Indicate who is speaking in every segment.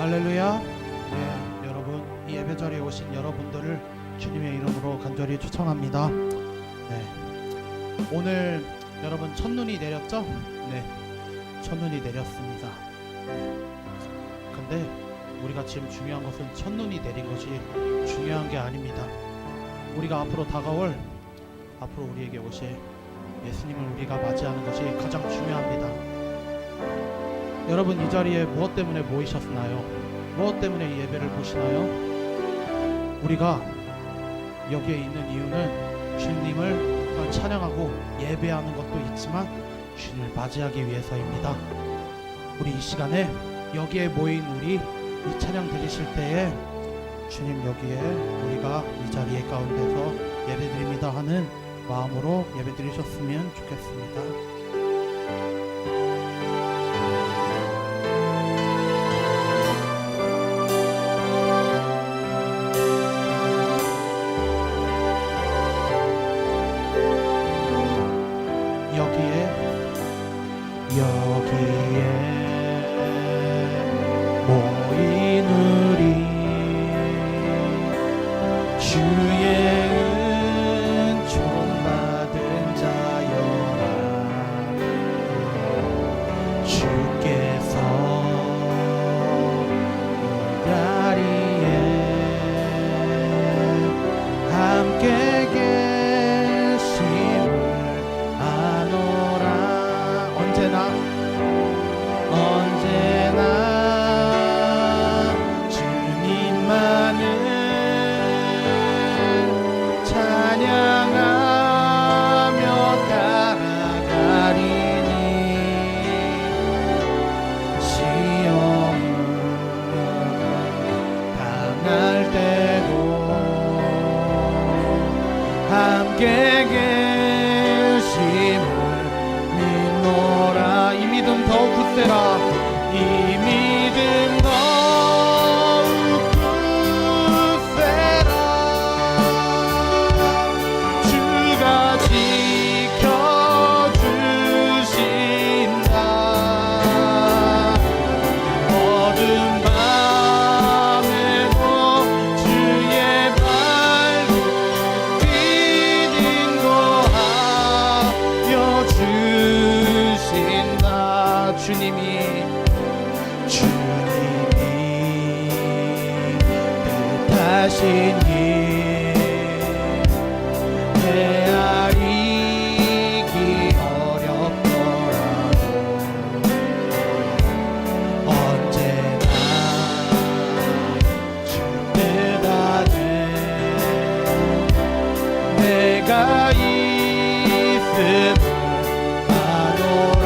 Speaker 1: 할렐루야. 네, 여러분, 이 예배 자리에 오신 여러분들을 주님의 이름으로 간절히 초청합니다. 네, 오늘 여러분 첫눈이 내렸죠? 네, 첫눈이 내렸습니다. 근데 우리가 지금 중요한 것은 첫눈이 내린 것이 중요한 게 아닙니다. 우리가 앞으로 다가올, 앞으로 우리에게 오실 예수님을 우리가 맞이하는 것이 가장 중요합니다. 여러분, 이 자리에 무엇 때문에 모이셨나요? 무엇 때문에 이 예배를 보시나요? 우리가 여기에 있는 이유는 주님을 찬양하고 예배하는 것도 있지만 주님을 맞이하기 위해서입니다. 우리 이 시간에 여기에 모인 우리 이 찬양 드리실 때에 주님, 여기에 우리가 이 자리에 가운데서 예배드립니다 하는 마음으로 예배드리셨으면 좋겠습니다. 여기에 모인 우리 주의 은총 받은 자여라. 주께서 이 자리에 함께 계심을 아노라. 언제나 주님만을 찬양하며 따라가리니 시험을 당할 때도 함께 계심을 믿노라. 이 믿음 더욱 굳세라. 이 믿음 더욱 굳세라. 주가 지켜주신다. 어둠 밤에도 주의 밝은 빛 인도하여 주신다. 주님이 뜻하신 길 헤아리기 어렵더라도 언제나 주 뜻 안에 내가 있음을 아노라.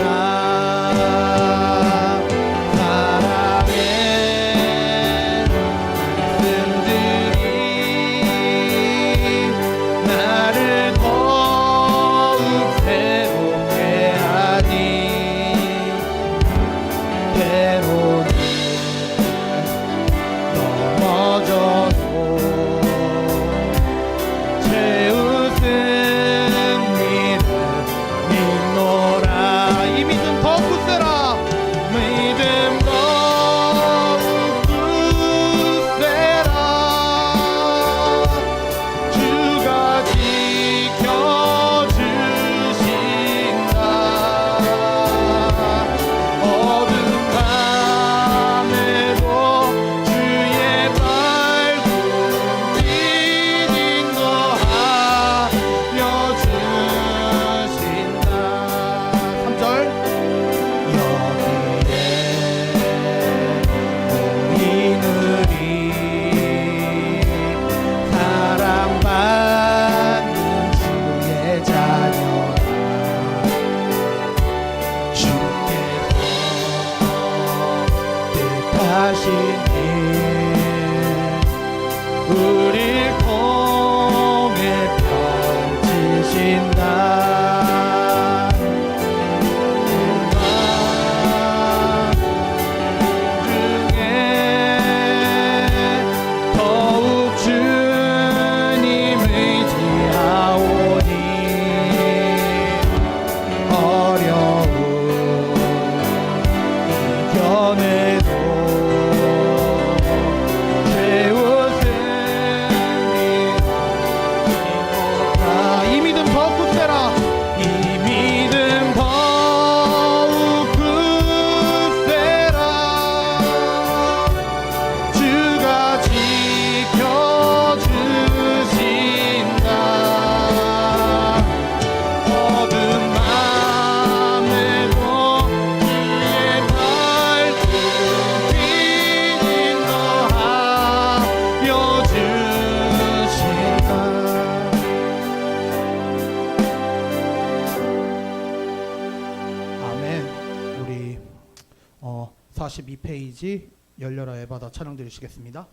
Speaker 1: 42페이지 열려라 에바다 찬양 드리시겠습니다.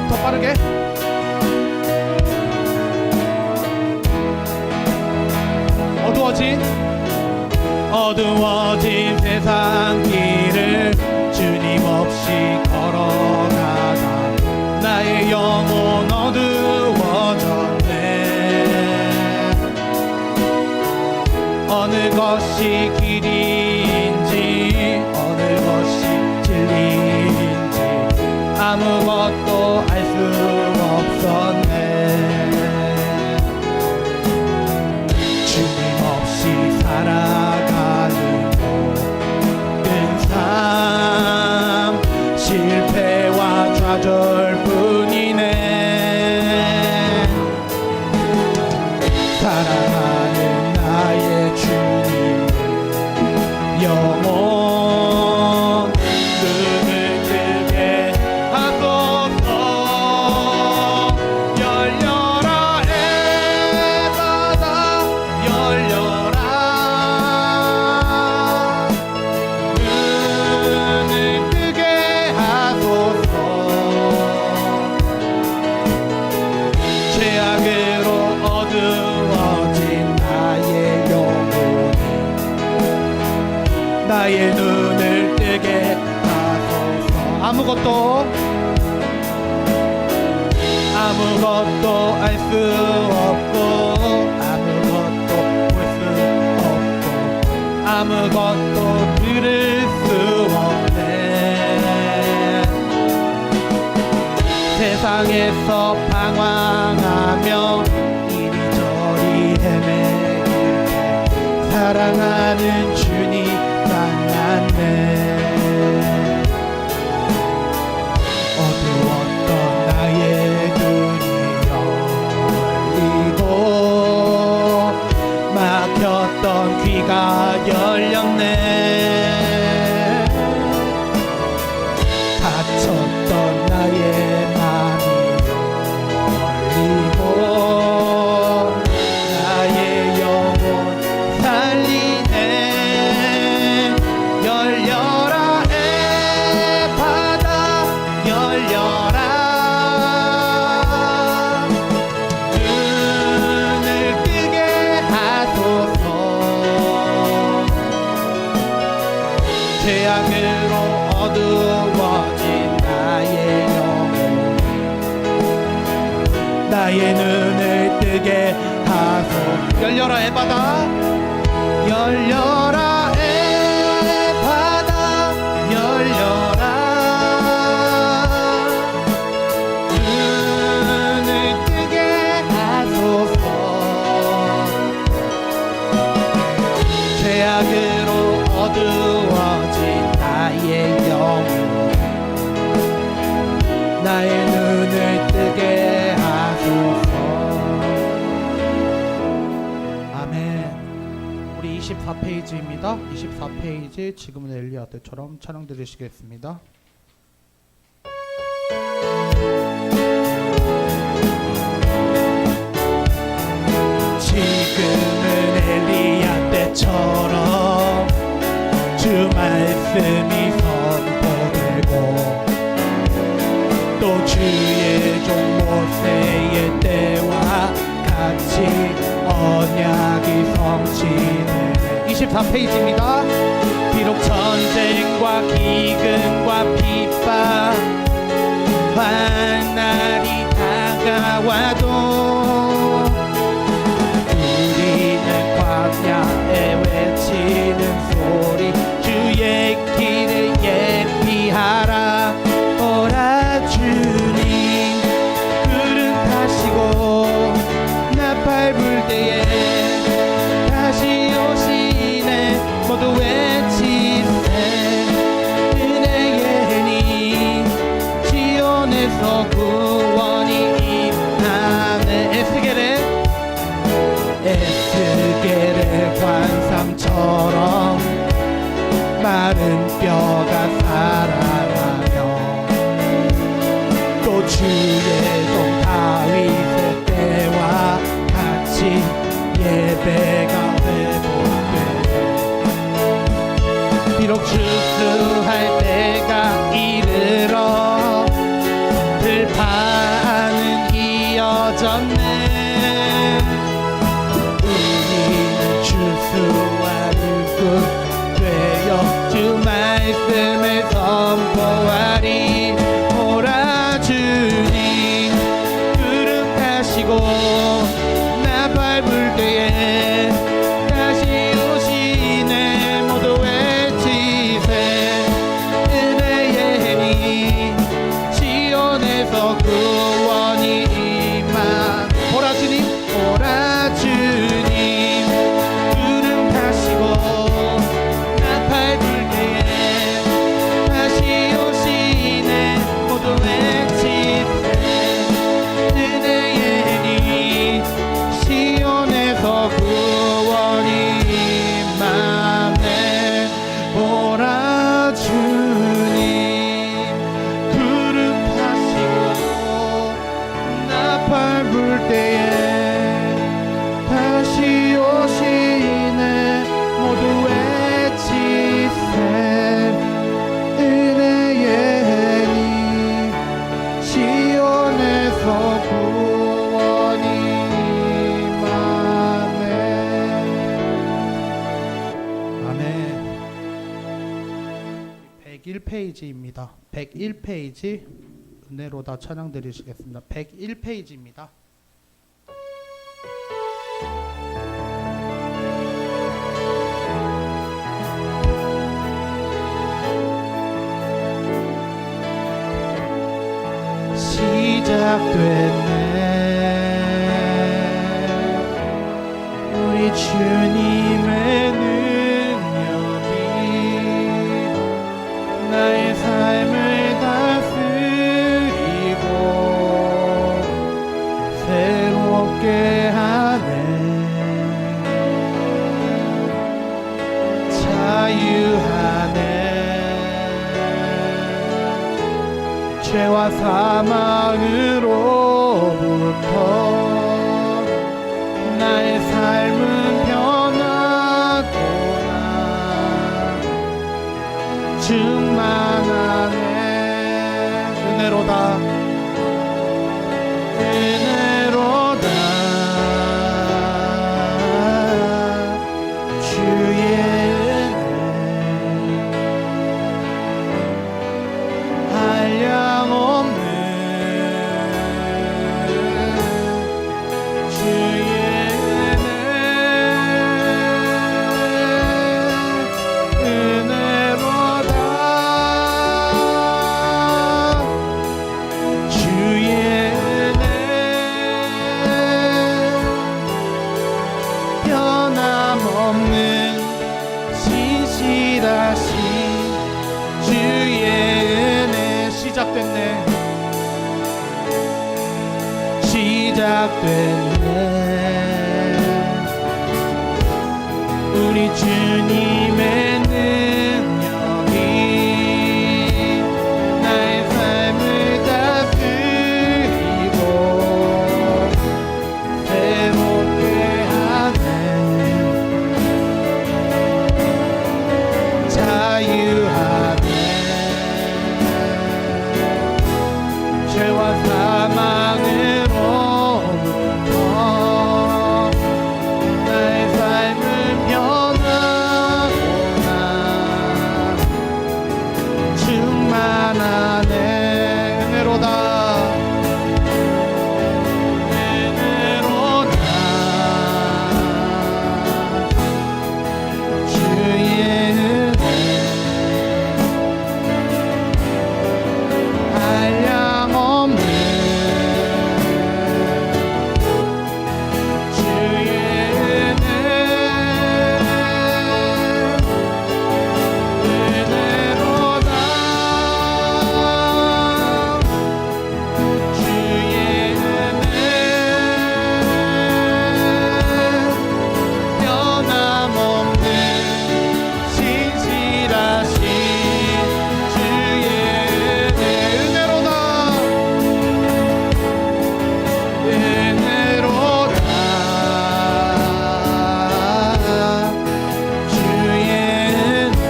Speaker 1: 더 빠르게. 어두워진 세상 길을 주님 없이 걸어가다 나의 영혼 어두워졌네. 어느 것이 길인지 어느 것이 진리인지 아무것도 알 수 없었네. 주님 없이 살아가는 모든 삶 실패와 좌절뿐이네. 사랑하는 나의 주님 영원 눈을 뜨게 하소서. 열려라 에바다 열려라. 눈을 뜨게 하소서. 죄악으로 어두워진 나의 영혼이 나의 눈을 뜨게 하소서. 아무것도 알 수 없고 아무것도 볼 수 없고 아무것도 들을 수 없네. 세상에서 방황하며 이리저리 헤매길 때 사랑하는 주님 만났네. 어두웠던 나의 눈이 열리고 막혔던 귀가 열렸네. 갇혔던 나의 맘이 열리고 나의 영혼 살리네. 열려라 에바다 열려라. 눈을 뜨게 하소서. 죄악으로 어두워진 나의 영혼 나의 눈을 뜨게 하소서. 열려라 에바다 열려라 에바다 열려라. 눈을 뜨게 하소서. 죄악으로 어두워진 나의 영혼 나의 눈을 뜨게 하소서. 아멘. 우리 24페이지입니다. 24페이지 지금은 엘리야 때처럼 찬양 드리시겠습니다. 지금은 엘리야 때처럼 주 말씀이 선포되고 또 주의 종 모세의 때와 같이 언약이 성취되네. 24페이지입니다. 비록 전쟁과 기근과 핍박 환난이 다가와도 우리는 광야에 외치는 소리 주의 길을 예비하라. 오라 주님 구름 타시고 나팔 불 때에 다시 오시네. 모두 외치세 은혜의 님 지온에서 101페이지입니다. 101페이지 은혜로다 찬양 드리시겠습니다. 101페이지입니다. 시작됐네 우리 주님의 능력이 나의 삶을 다스리고 새롭게 하네 자유하네 죄와 사망으로부터 나의 삶은 변하구나 충만하네 은혜로다 은혜로다 주의 한량없는 주의 은혜로다 주의 은혜 변함없는 신실하신 주의 은혜 시작됐네 우리 주님의 능력이 나의 삶을 다스리고 새롭게 하네 자유하네 죄와 사망으로부터 나의 삶은 변하구나 충만하네 은혜로다 은혜로다 주의 은혜 한량없는 주의 은혜 은혜로다 주의 은혜 변함없는 신실하신 주의 은혜 은혜로다 은혜로다 주의 은혜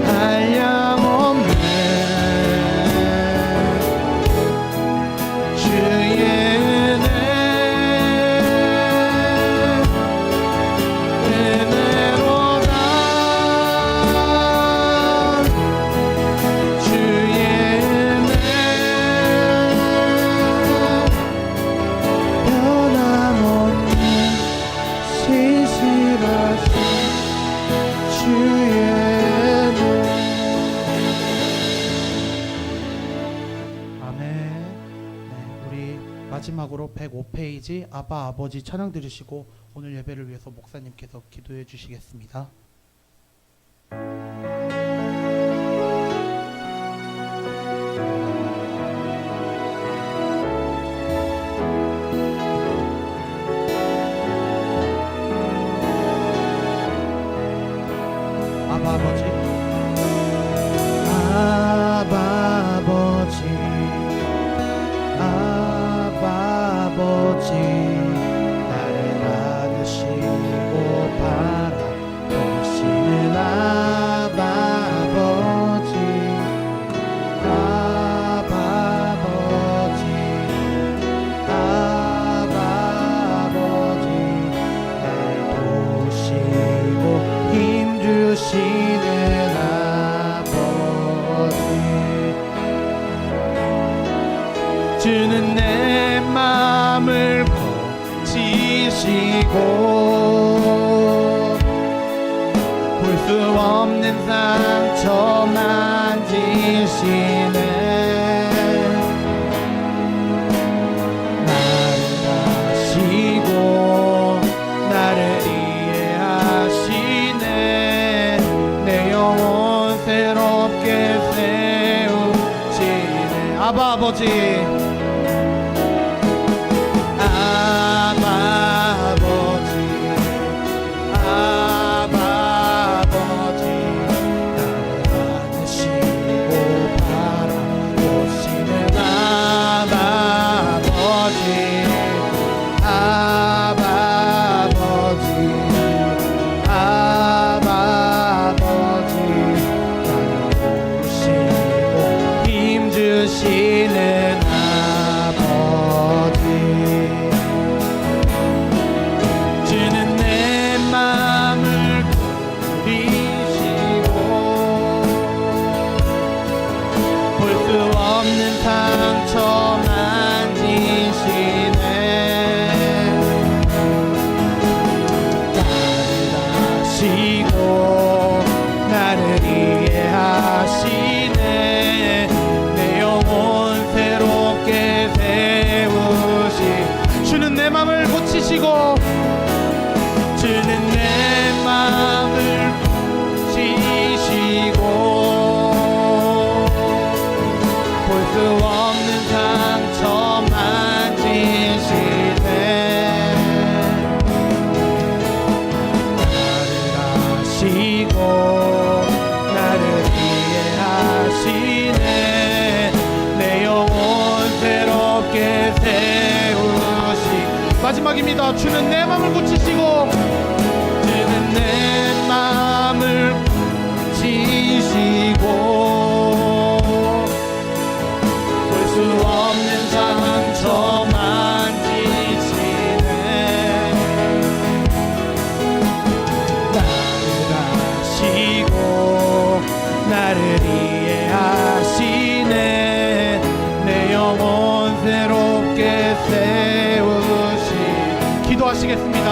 Speaker 1: 한량없는 주의 은혜 은혜로다 주의 은혜 변함없는 신실하신 주의 은혜 아멘. 네, 우리 마지막으로 105페이지 아바 아버지 찬양 들으시고 오늘 예배를 위해서 목사님께서 기도해 주시겠습니다. 아바 아버지 아바 아버지 아바 아버지 나를 안으시고 바라보시는 아바 아버지 아바 아버지 아바 아버지 날 도우시고 힘주시는
Speaker 2: 되시는 아버지, 주는 내 마음을 고치시고 볼 수 없는 상처 만지시네. 나를 아시고 나를 이해하시네. 내 영혼 새롭게 세우시네. 아바 아버지, 주시는 아버지, 주는 내 마음을 고리시고 볼 수 없는 상처 만지시네. 나를 아시고 나를 이해하시네. 주는 내 마음을 고치시고 주는 내 마음을 고치시고 볼 수 없는 상처 만지시네. 나를 아시고 나를 이해하시네. 내 영혼 새롭게 마지막입니다. 주는 내 마음을 고치시고 주는 내 마음을 고치시고 볼 수 없는 상처 만지시네. 나를 아시고 나를 이해하시네. 내 영혼 새롭게 기도하시겠습니다.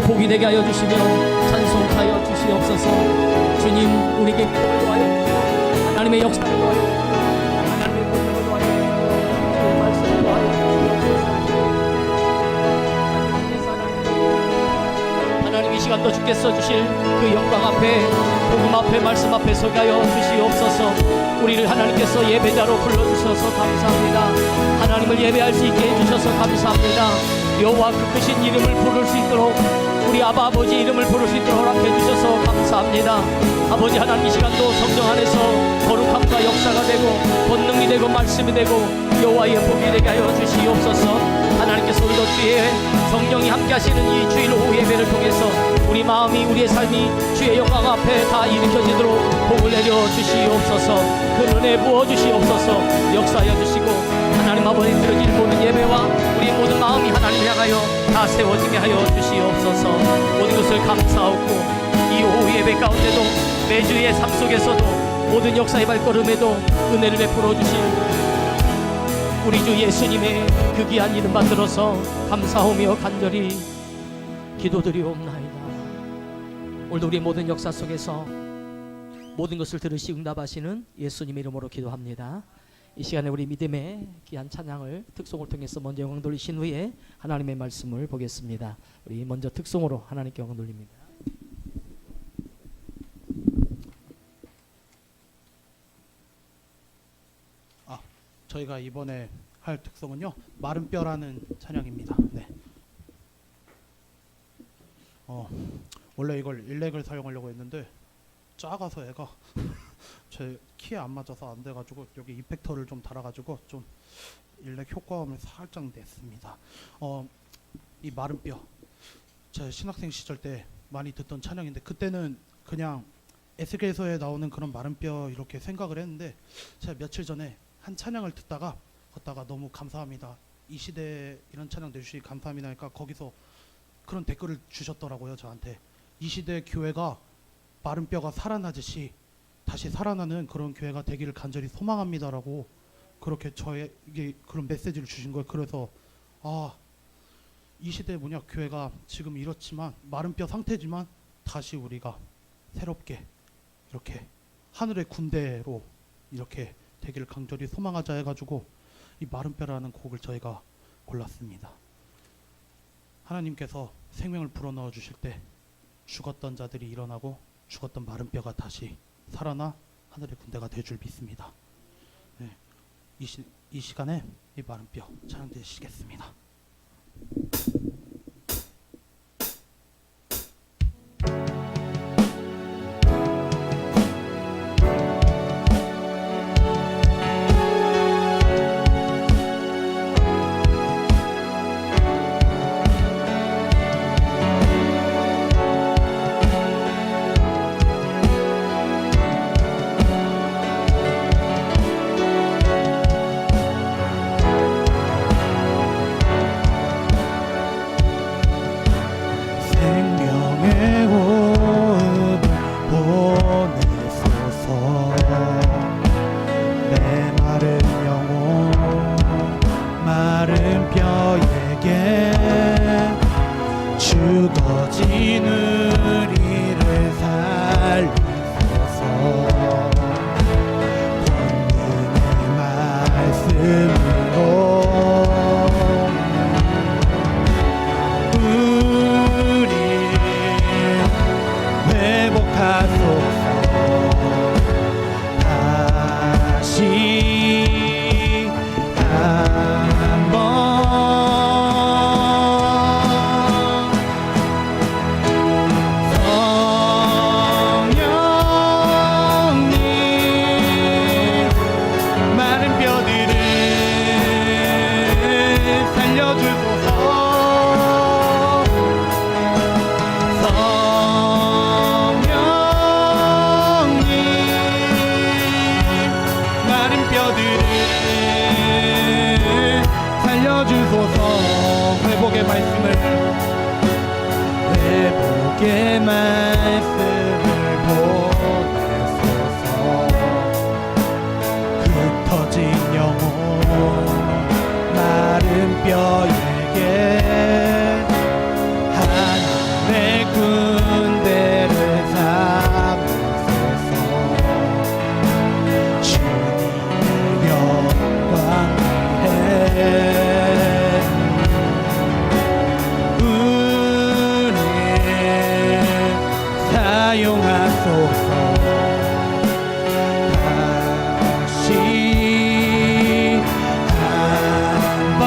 Speaker 3: 복이 되게 하여 주시며 찬송하여 주시옵소서. 주님, 우리에게 기도를 도하여 하나님의 역사를 도하여 하나님의 권능을 도하여 주의 말씀을 도하여 주시옵소서. 하나님, 이 시간도 주께서 주실 그 영광 앞에, 복음 앞에, 말씀 앞에 서게 하여 주시옵소서. 우리를 하나님께서 예배자로 불러주셔서 감사합니다. 하나님을 예배할 수 있게 해주셔서 감사합니다. 여호와 그 크신 이름을 부를 수 있도록, 우리 아바 아버지 이름을 부를 수 있도록 허락해 주셔서 감사합니다. 아버지 하나님, 이 시간도 성령 안에서 거룩함과 역사가 되고 권능이 되고 말씀이 되고 여호와의 복이 되게 하여 주시옵소서. 하나님께서 우리도 주의 성령이 함께 하시는 이 주일 오후 예배를 통해서 우리 마음이, 우리의 삶이 주의 영광 앞에 다 일으켜지도록 복을 내려 주시옵소서. 그 은혜 부어 주시옵소서. 역사하여 주시고 하나님 아버지 드려질 모든 예배와 우리 모든 마음이 하나님을 향하여 다 세워지게 하여 주시옵소서. 모든 것을 감사하고 이 오후 예배 가운데도 매주의 삶 속에서도 모든 역사의 발걸음에도 은혜를 베풀어 주신 우리 주 예수님의 그 귀한 이름 받들어서 감사하며 간절히 기도드리옵나이다. 오늘도 우리 모든 역사 속에서 모든 것을 들으시 응답하시는 예수님의 이름으로 기도합니다. 이 시간에 우리 믿음의 귀한 찬양을 특송을 통해서 먼저 영광 돌리신 후에 하나님의 말씀을 보겠습니다. 우리 먼저 특송으로 하나님께 영광 돌립니다.
Speaker 1: 저희가 이번에 할 특성은요, 마른 뼈라는 찬양입니다. 네. 원래 이걸 일렉을 사용하려고 했는데 작아서 애가 제 키에 안 맞아서 안 돼가지고 여기 이펙터를 좀 달아가지고 좀 일렉 효과음을 살짝 냈습니다. 이 마른 뼈, 제가 신학생 시절 때 많이 듣던 찬양인데 그때는 그냥 에스겔서에 나오는 그런 마른 뼈 이렇게 생각을 했는데 제가 며칠 전에 한 찬양을 듣다가 너무 감사합니다. 이 시대에 이런 찬양 내주시기 감사합니다. 하니까 거기서 그런 댓글을 주셨더라고요. 저한테 이 시대 교회가 마른 뼈가 살아나듯이 다시 살아나는 그런 교회가 되기를 간절히 소망합니다라고 그렇게 저에게 그런 메시지를 주신 거예요. 그래서 이 시대 교회가 지금 이렇지만 마른 뼈 상태지만 다시 우리가 새롭게 이렇게 하늘의 군대로 이렇게 되기를 간절히 소망하자 해가지고 이 마른 뼈라는 곡을 저희가 골랐습니다. 하나님께서 생명을 불어넣어 주실 때 죽었던 자들이 일어나고 죽었던 마른 뼈가 다시 살아나 하늘의 군대가 될 줄 믿습니다. 네, 이 시간에 이 마른 뼈 찬양드리시겠습니다. 생명의 호흡을 보내소서. 내 마른 영혼 마른 뼈에게 죽어진 우리를 살리소서. 권능의 말씀으로 회복하소서. 다시 한번 성령님 마른 뼈들을 살려주소서. 살려주소서. 회복의 말씀을 보내소서. 흩어진 영혼 마른 뼈에게 하늘의 군대를 삼으소서. 주님의 영광 위해 사용하소서. 다시 한번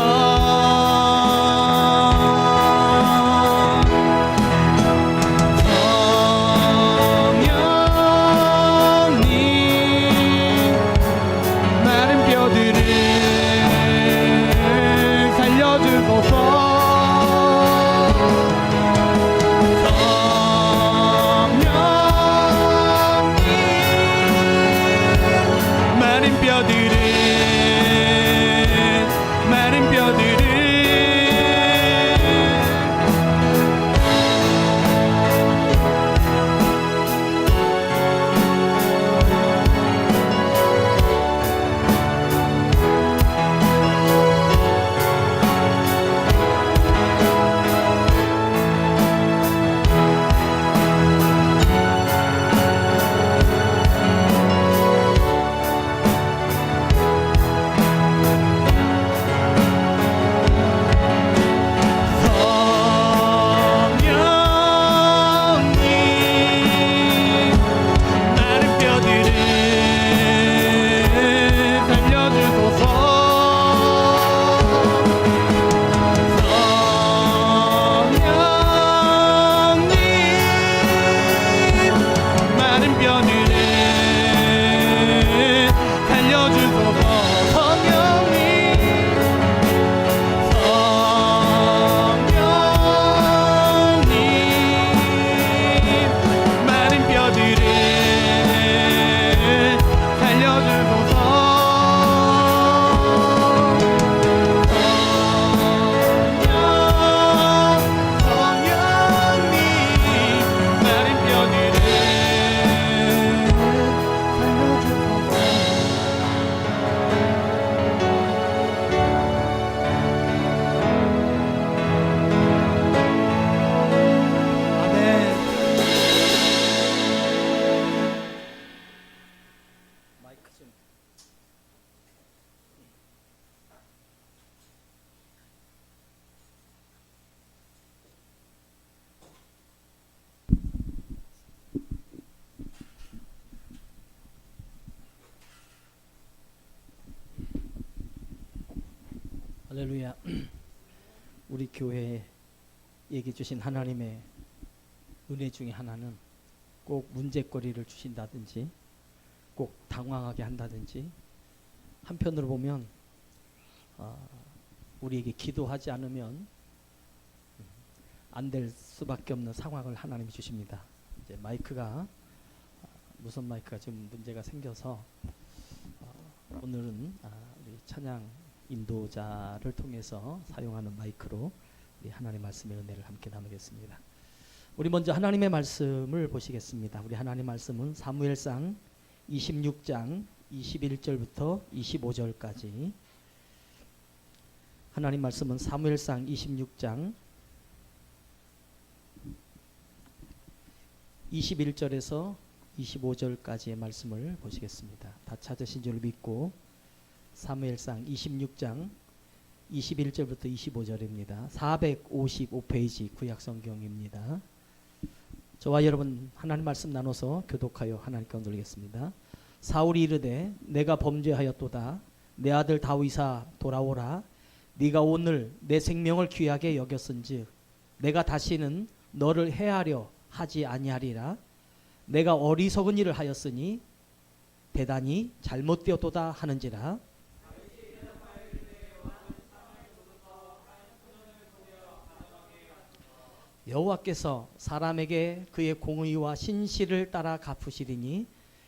Speaker 3: 할렐루야. 우리 교회에 얘기해 주신 하나님의 은혜 중에 하나는 꼭 문제거리를 주신다든지 꼭 당황하게 한다든지, 한편으로 보면 우리에게 기도하지 않으면 안 될 수밖에 없는 상황을 하나님이 주십니다. 이제 마이크가 무선 마이크가 좀 문제가 생겨서 오늘은 우리 찬양 인도자를 통해서 사용하는 마이크로 우리 하나님의 말씀의 은혜를 함께 나누겠습니다. 우리 먼저 하나님의 말씀을 보시겠습니다. 우리 하나님의 말씀은 사무엘상 26장 21절부터 25절까지. 하나님 말씀은 사무엘상 26장 21절에서 25절까지의 말씀을 보시겠습니다. 다 찾으신 줄 믿고 사무엘상 26장 21절부터 25절입니다. 455페이지 구약성경입니다. 저와 여러분 하나님 말씀 나눠서 교독하여 하나님께 올리겠습니다. 사울이 이르되 내가 범죄하였도다. 내 아들 다윗아 돌아오라. 네가 오늘 내 생명을 귀하게 여겼은즉 내가 다시는 너를 해하려 하지 아니하리라. 내가 어리석은 일을 하였으니 대단히 잘못되었도다 하는지라. 여호와께서 사람에게 그의 공의와 신실을 따라 갚으시리니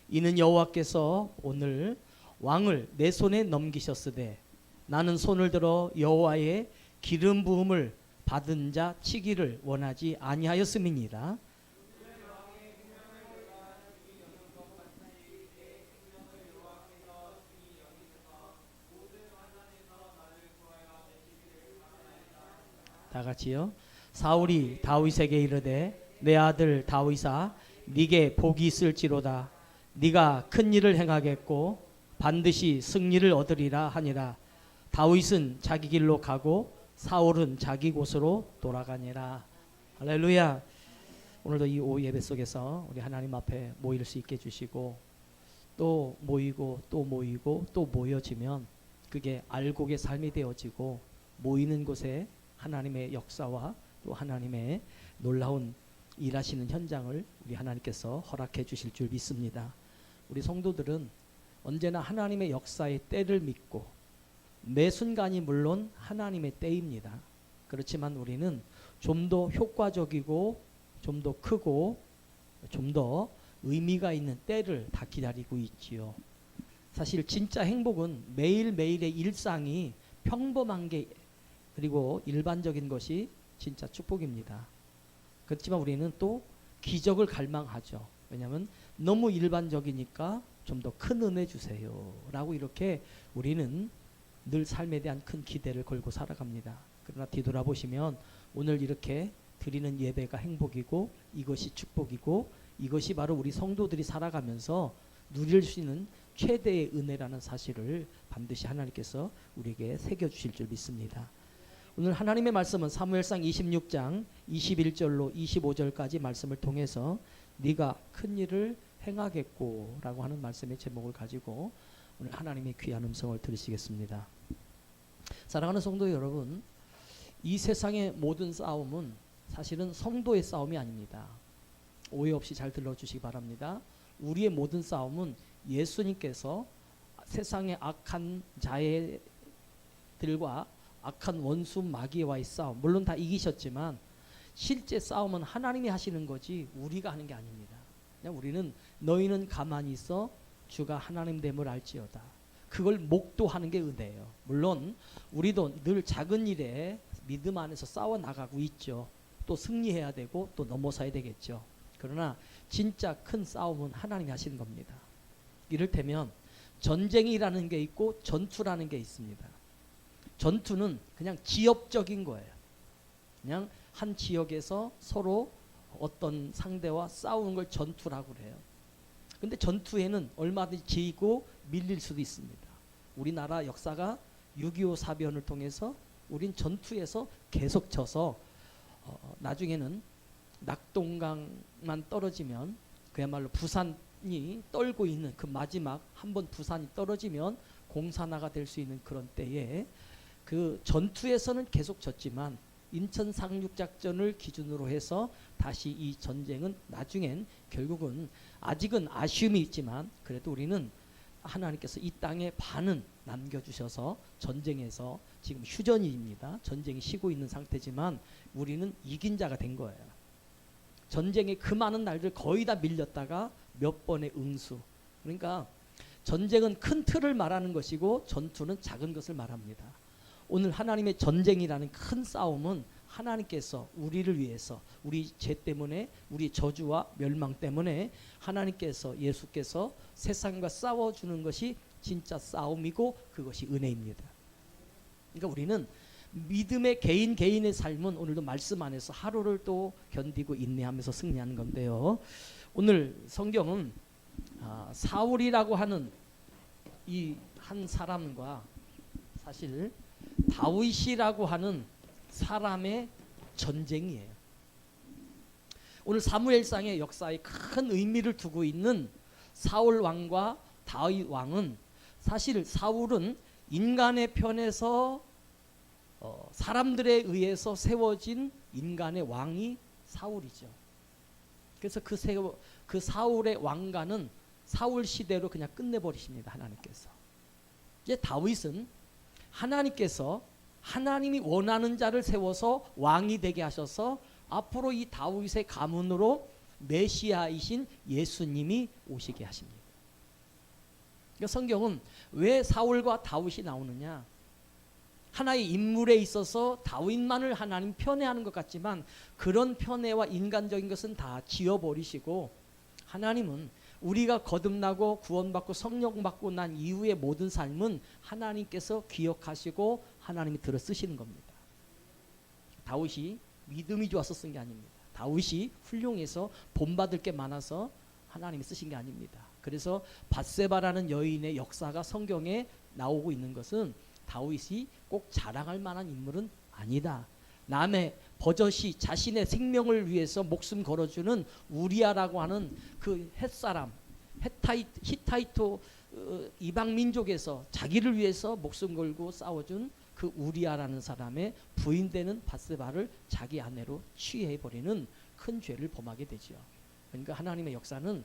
Speaker 3: 이는 여호와께서 오늘 왕을 내 손에 넘기셨으되 나는 손을 들어 여호와의 기름 부음을 받은 자 치기를 원하지 아니하였음이니라. 다 같이요. 사울이 다윗에게 이르되 내 아들 다윗아 네게 복이 있을지로다. 네가 큰 일을 행하겠고 반드시 승리를 얻으리라 하니라. 다윗은 자기 길로 가고 사울은 자기 곳으로 돌아가니라. 할렐루야. 오늘도 이 오후 예배 속에서 우리 하나님 앞에 모일 수 있게 해주시고 또 모이고 또 모이고 또 모여지면 그게 알곡의 삶이 되어지고 모이는 곳에 하나님의 역사와 또 하나님의 놀라운 일하시는 현장을 우리 하나님께서 허락해 주실 줄 믿습니다. 우리 성도들은 언제나 하나님의 역사의 때를 믿고 매 순간이 물론 하나님의 때입니다. 그렇지만 우리는 좀 더 효과적이고 좀 더 크고 좀 더 의미가 있는 때를 다 기다리고 있지요. 사실 진짜 행복은 매일매일의 일상이 평범한 게 그리고 일반적인 것이 진짜 축복입니다. 그렇지만 우리는 또 기적을 갈망하죠. 왜냐하면 너무 일반적이니까 좀 더 큰 은혜 주세요 라고 이렇게 우리는 늘 삶에 대한 큰 기대를 걸고 살아갑니다. 그러나 뒤돌아보시면 오늘 이렇게 드리는 예배가 행복이고 이것이 축복이고 이것이 바로 우리 성도들이 살아가면서 누릴 수 있는 최대의 은혜라는 사실을 반드시 하나님께서 우리에게 새겨주실 줄 믿습니다. 오늘 하나님의 말씀은 사무엘상 26장 21절로 25절까지 말씀을 통해서 네가 큰 일을 행하겠고 라고 하는 말씀의 제목을 가지고 오늘 하나님의 귀한 음성을 들으시겠습니다. 사랑하는 성도 여러분, 이 세상의 모든 싸움은 사실은 성도의 싸움이 아닙니다. 오해 없이 잘 들어주시기 바랍니다. 우리의 모든 싸움은 예수님께서 세상의 악한 자애들과 악한 원수 마귀와의 싸움, 물론 다 이기셨지만 실제 싸움은 하나님이 하시는 거지 우리가 하는 게 아닙니다. 그냥 우리는 너희는 가만히 있어 주가 하나님 됨을 알지어다. 그걸 목도하는 게 은혜예요. 물론 우리도 늘 작은 일에 믿음 안에서 싸워 나가고 있죠. 또 승리해야 되고 또 넘어서야 되겠죠. 그러나 진짜 큰 싸움은 하나님이 하시는 겁니다. 이를테면 전쟁이라는 게 있고 전투라는 게 있습니다. 전투는 그냥 지역적인 거예요. 그냥 한 지역에서 서로 어떤 상대와 싸우는 걸 전투라고 그래요. 근데 전투에는 얼마든지 지고 밀릴 수도 있습니다. 우리나라 역사가 6.25 사변을 통해서 우린 전투에서 계속 져서 나중에는 낙동강만 떨어지면 그야말로 부산이 떨고 있는 그 마지막 한 번 부산이 떨어지면 공산화가 될 수 있는 그런 때에 그 전투에서는 계속 졌지만 인천 상륙작전을 기준으로 해서 다시 이 전쟁은 나중엔 결국은 아직은 아쉬움이 있지만 그래도 우리는 하나님께서 이 땅에 반은 남겨주셔서 전쟁에서 지금 휴전입니다. 전쟁이 쉬고 있는 상태지만 우리는 이긴 자가 된 거예요. 전쟁의 그 많은 날들 거의 다 밀렸다가 몇 번의 응수. 그러니까 전쟁은 큰 틀을 말하는 것이고 전투는 작은 것을 말합니다. 오늘 하나님의 전쟁이라는 큰 싸움은 하나님께서 우리를 위해서 우리 죄 때문에 우리 저주와 멸망 때문에 하나님께서 예수께서 세상과 싸워주는 것이 진짜 싸움이고 그것이 은혜입니다. 그러니까 우리는 믿음의 개인의 삶은 오늘도 말씀 안에서 하루를 또 견디고 인내하면서 승리하는 건데요. 오늘 성경은 사울이라고 하는 이 한 사람과 사실 다윗이라고 하는 사람의 전쟁이에요. 오늘 사무엘상의 역사에 큰 의미를 두고 있는 사울 왕과 다윗 왕은 사실 사울은 인간의 편에서 사람들에 의해서 세워진 인간의 왕이 사울이죠. 그래서 그 사울의 왕가는 사울 시대로 그냥 끝내버리십니다. 하나님께서. 이제 다윗은 하나님께서 하나님이 원하는 자를 세워서 왕이 되게 하셔서 앞으로 이 다윗의 가문으로 메시아이신 예수님이 오시게 하십니다. 그러니까 성경은 왜 사울과 다윗이 나오느냐? 하나의 인물에 있어서 다윗만을 하나님 편애하는 것 같지만 그런 편애와 인간적인 것은 다 지워버리시고 하나님은 우리가 거듭나고 구원받고 성령 받고 난 이후의 모든 삶은 하나님께서 기억하시고 하나님이 들어 쓰시는 겁니다. 다윗이 믿음이 좋아서 쓴 게 아닙니다. 다윗이 훌륭해서 본받을 게 많아서 하나님이 쓰신 게 아닙니다. 그래서 밧세바라는 여인의 역사가 성경에 나오고 있는 것은 다윗이 꼭 자랑할 만한 인물은 아니다. 남의 버젓이 자신의 생명을 위해서 목숨 걸어주는 우리아라고 하는 그 헷사람, 히타이토 이방 민족에서 자기를 위해서 목숨 걸고 싸워준 그 우리아라는 사람의 부인되는 밧세바를 자기 아내로 취해버리는 큰 죄를 범하게 되죠. 그러니까 하나님의 역사는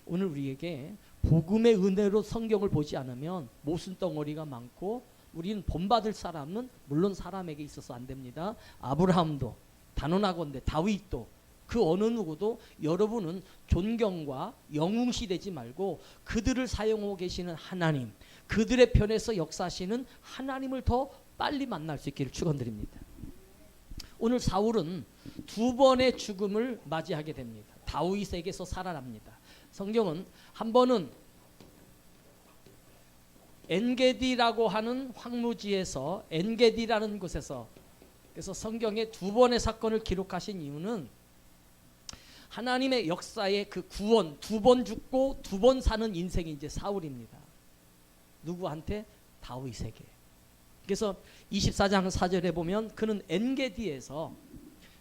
Speaker 3: 오늘 우리에게 복음의 은혜로 성경을 보지 않으면 모순 덩어리가 많고 우리는 본받을 사람은 물론 사람에게 있어서 안 됩니다. 아브라함도 단언하건대 다윗도 그 어느 누구도 여러분은 존경과 영웅시되지 말고 그들을 사용하고 계시는 하나님, 그들의 편에서 역사하시는 하나님을 더 빨리 만날 수 있기를 축원드립니다. 오늘 사울은 두 번의 죽음을 맞이하게 됩니다. 다윗에게서 살아납니다. 성경은 한 번은 엔게디라고 하는 황무지에서 엔게디라는 곳에서 그래서 성경에 두 번의 사건을 기록하신 이유는 하나님의 역사의 그 구원 두 번 죽고 두 번 사는 인생이 이제 사울입니다. 누구한테? 다윗에게. 그래서 24장 4절에 보면 그는 엔게디에서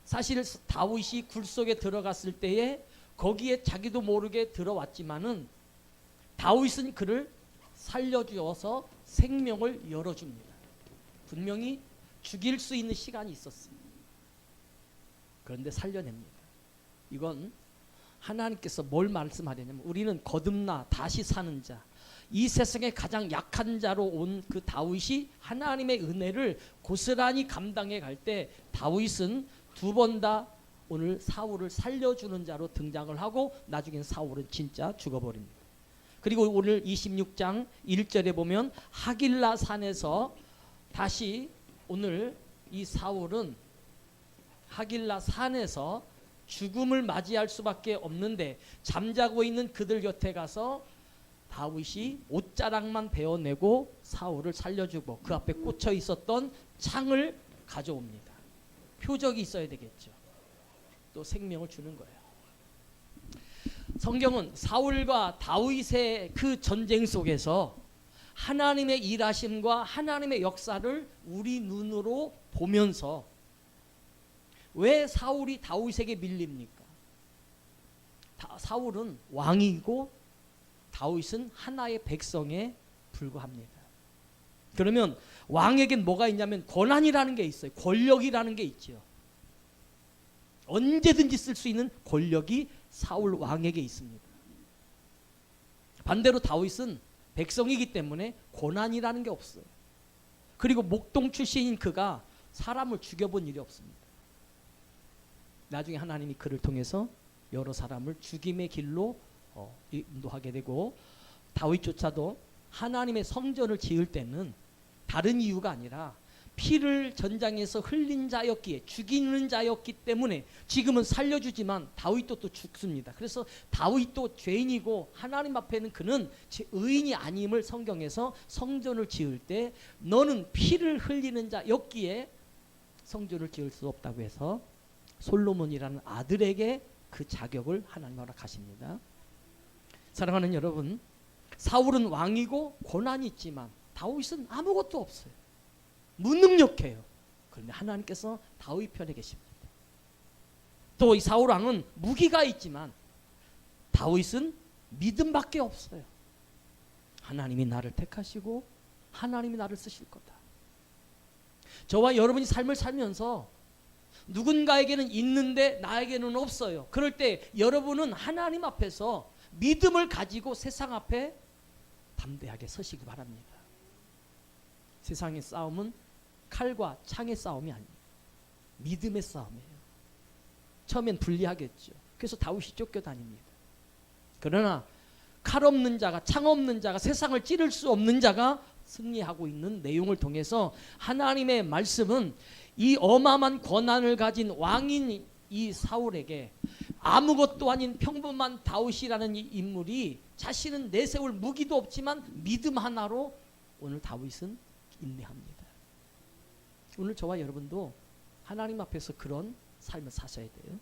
Speaker 3: 사실 다윗이 굴 속에 들어갔을 때에 거기에 자기도 모르게 들어왔지만은 다윗은 그를 살려주어서 생명을 열어줍니다. 분명히 죽일 수 있는 시간이 있었어요. 그런데 살려냅니다. 이건 하나님께서 뭘 말씀하려냐면 우리는 거듭나 다시 사는 자, 이 세상에 가장 약한 자로 온 그 다윗이 하나님의 은혜를 고스란히 감당해 갈 때 다윗은 두 번 다 오늘 사울을 살려주는 자로 등장을 하고 나중엔 사울은 진짜 죽어버립니다. 그리고 오늘 26장 1절에 보면 하길라 산에서 다시 오늘 이 사울은 하길라 산에서 죽음을 맞이할 수밖에 없는데 잠자고 있는 그들 곁에 가서 다윗이 옷자락만 베어내고 사울을 살려주고 그 앞에 꽂혀 있었던 창을 가져옵니다. 표적이 있어야 되겠죠. 또 생명을 주는 거예요. 성경은 사울과 다윗의 그 전쟁 속에서 하나님의 일하심과 하나님의 역사를 우리 눈으로 보면서 왜 사울이 다윗에게 밀립니까? 사울은 왕이고 다윗은 하나의 백성에 불과합니다. 그러면 왕에겐 뭐가 있냐면 권한이라는 게 있어요. 권력이라는 게 있죠. 언제든지 쓸 수 있는 권력이 사울 왕에게 있습니다. 반대로 다윗은 백성이기 때문에 권한이라는 게 없어요. 그리고 목동 출신인 그가 사람을 죽여본 일이 없습니다. 나중에 하나님이 그를 통해서 여러 사람을 죽임의 길로 인도하게 되고, 다윗조차도 하나님의 성전을 지을 때는 다른 이유가 아니라 피를 전장에서 흘린 자였기에, 죽이는 자였기 때문에, 지금은 살려주지만 다윗도 또 죽습니다. 그래서 다윗도 죄인이고 하나님 앞에는 그는 의인이 아님을 성경에서 성전을 지을 때 너는 피를 흘리는 자였기에 성전을 지을 수 없다고 해서 솔로몬이라는 아들에게 그 자격을 하나님 허락하십니다. 사랑하는 여러분, 사울은 왕이고 권한이 있지만 다윗은 아무것도 없어요. 무능력해요. 그런데 하나님께서 다윗 편에 계십니다. 또 이 사울 왕은 무기가 있지만 다윗은 믿음밖에 없어요. 하나님이 나를 택하시고 하나님이 나를 쓰실 거다. 저와 여러분이 삶을 살면서 누군가에게는 있는데 나에게는 없어요. 그럴 때 여러분은 하나님 앞에서 믿음을 가지고 세상 앞에 담대하게 서시기 바랍니다. 세상의 싸움은 칼과 창의 싸움이 아니에요. 믿음의 싸움이에요. 처음엔 불리하겠죠. 그래서 다윗이 쫓겨다닙니다. 그러나 칼 없는 자가, 창 없는 자가, 세상을 찌를 수 없는 자가 승리하고 있는 내용을 통해서 하나님의 말씀은 이 어마어마한 권한을 가진 왕인 이 사울에게 아무것도 아닌 평범한 다윗이라는 이 인물이 자신은 내세울 무기도 없지만 믿음 하나로 오늘 다윗은 인내합니다. 오늘 저와 여러분도 하나님 앞에서 그런 삶을 사셔야 돼요.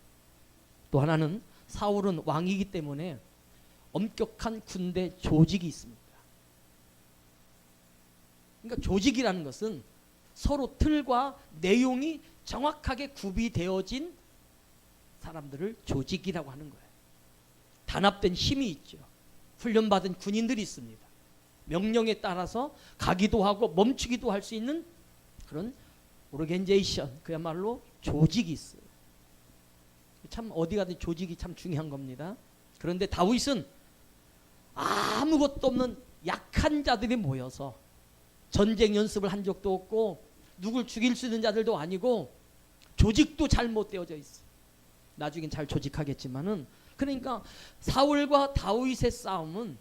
Speaker 3: 또 하나는 사울은 왕이기 때문에 엄격한 군대 조직이 있습니다. 그러니까 조직이라는 것은 서로 틀과 내용이 정확하게 구비되어진 사람들을 조직이라고 하는 거예요. 단합된 힘이 있죠. 훈련받은 군인들이 있습니다. 명령에 따라서 가기도 하고 멈추기도 할 수 있는 그런 오르겐제이션, 그야말로 조직이 있어요. 참 어디 가든 조직이 참 중요한 겁니다. 그런데 다윗은 아무것도 없는 약한 자들이 모여서 전쟁 연습을 한 적도 없고 누굴 죽일 수 있는 자들도 아니고 조직도 잘못되어져 있어요. 나중엔 잘 조직하겠지만은, 그러니까 사울과 다윗의 싸움은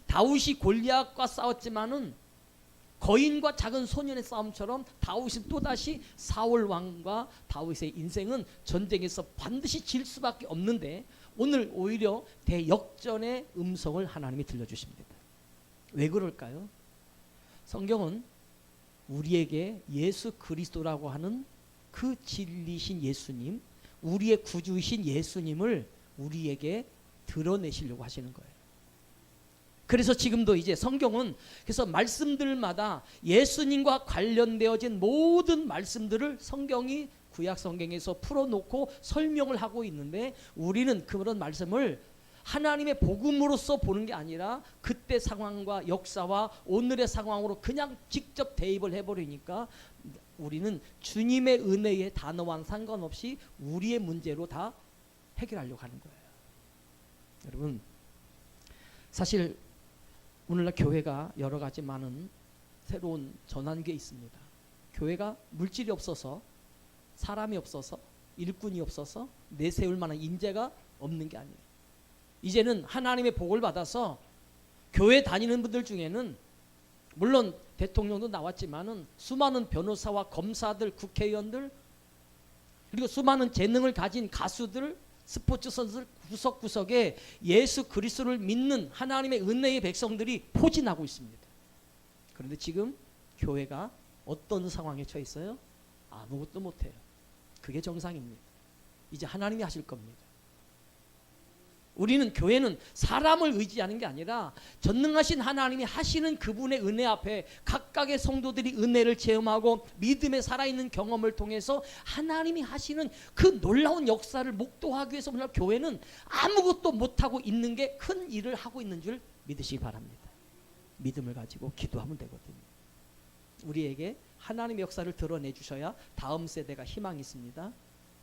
Speaker 3: 다윗이 골리앗과 싸웠지만은 거인과 작은 소년의 싸움처럼 다윗은 또다시 사울 왕과 다윗의 인생은 전쟁에서 반드시 질 수밖에 없는데, 오늘 오히려 대역전의 음성을 하나님이 들려주십니다. 왜 그럴까요? 성경은 우리에게 예수 그리스도라고 하는 그 진리신 예수님, 우리의 구주이신 예수님을 우리에게 드러내시려고 하시는 거예요. 그래서 지금도 이제 성경은 그래서 말씀들마다 예수님과 관련되어진 모든 말씀들을 성경이 구약 성경에서 풀어놓고 설명을 하고 있는데, 우리는 그런 말씀을 하나님의 복음으로서 보는 게 아니라 그때 상황과 역사와 오늘의 상황으로 그냥 직접 대입을 해버리니까 우리는 주님의 은혜의 단어와 상관없이 우리의 문제로 다 해결하려고 하는 거예요. 여러분, 사실 오늘날 교회가 여러 가지 많은 새로운 전환기에 있습니다. 교회가 물질이 없어서, 사람이 없어서, 일꾼이 없어서 내세울 만한 인재가 없는 게 아니에요. 이제는 하나님의 복을 받아서 교회 다니는 분들 중에는 물론 대통령도 나왔지만은 수많은 변호사와 검사들, 국회의원들, 그리고 수많은 재능을 가진 가수들, 스포츠 선수들 구석구석에 예수 그리스도를 믿는 하나님의 은혜의 백성들이 포진하고 있습니다. 그런데 지금 교회가 어떤 상황에 처해 있어요? 아무것도 못해요. 그게 정상입니다. 이제 하나님이 하실 겁니다. 우리는, 교회는 사람을 의지하는 게 아니라 전능하신 하나님이 하시는 그분의 은혜 앞에 각각의 성도들이 은혜를 체험하고 믿음에 살아있는 경험을 통해서 하나님이 하시는 그 놀라운 역사를 목도하기 위해서 오늘 교회는 아무것도 못하고 있는 게 큰 일을 하고 있는 줄 믿으시기 바랍니다. 믿음을 가지고 기도하면 되거든요. 우리에게 하나님의 역사를 드러내 주셔야 다음 세대가 희망이 있습니다.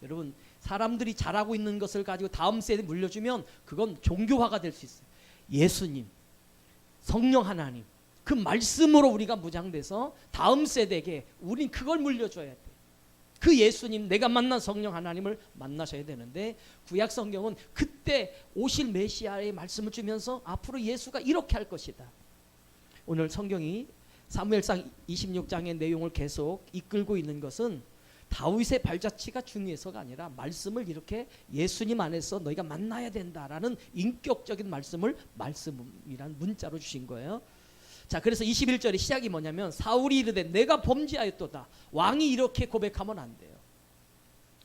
Speaker 3: 여러분, 사람들이 잘하고 있는 것을 가지고 다음 세대에 물려주면 그건 종교화가 될 수 있어요. 예수님, 성령 하나님, 그 말씀으로 우리가 무장돼서 다음 세대에게 우린 그걸 물려줘야 돼. 그 예수님, 내가 만난 성령 하나님을 만나셔야 되는데, 구약 성경은 그때 오실 메시아의 말씀을 주면서 앞으로 예수가 이렇게 할 것이다. 오늘 성경이 사무엘상 26장의 내용을 계속 이끌고 있는 것은 다윗의 발자취가 중요해서가 아니라 말씀을 이렇게 예수님 안에서 너희가 만나야 된다라는 인격적인 말씀을 말씀이란 문자로 주신 거예요. 자, 그래서 21절의 시작이 뭐냐면 사울이 이르되 내가 범죄하였도다. 왕이 이렇게 고백하면 안 돼요.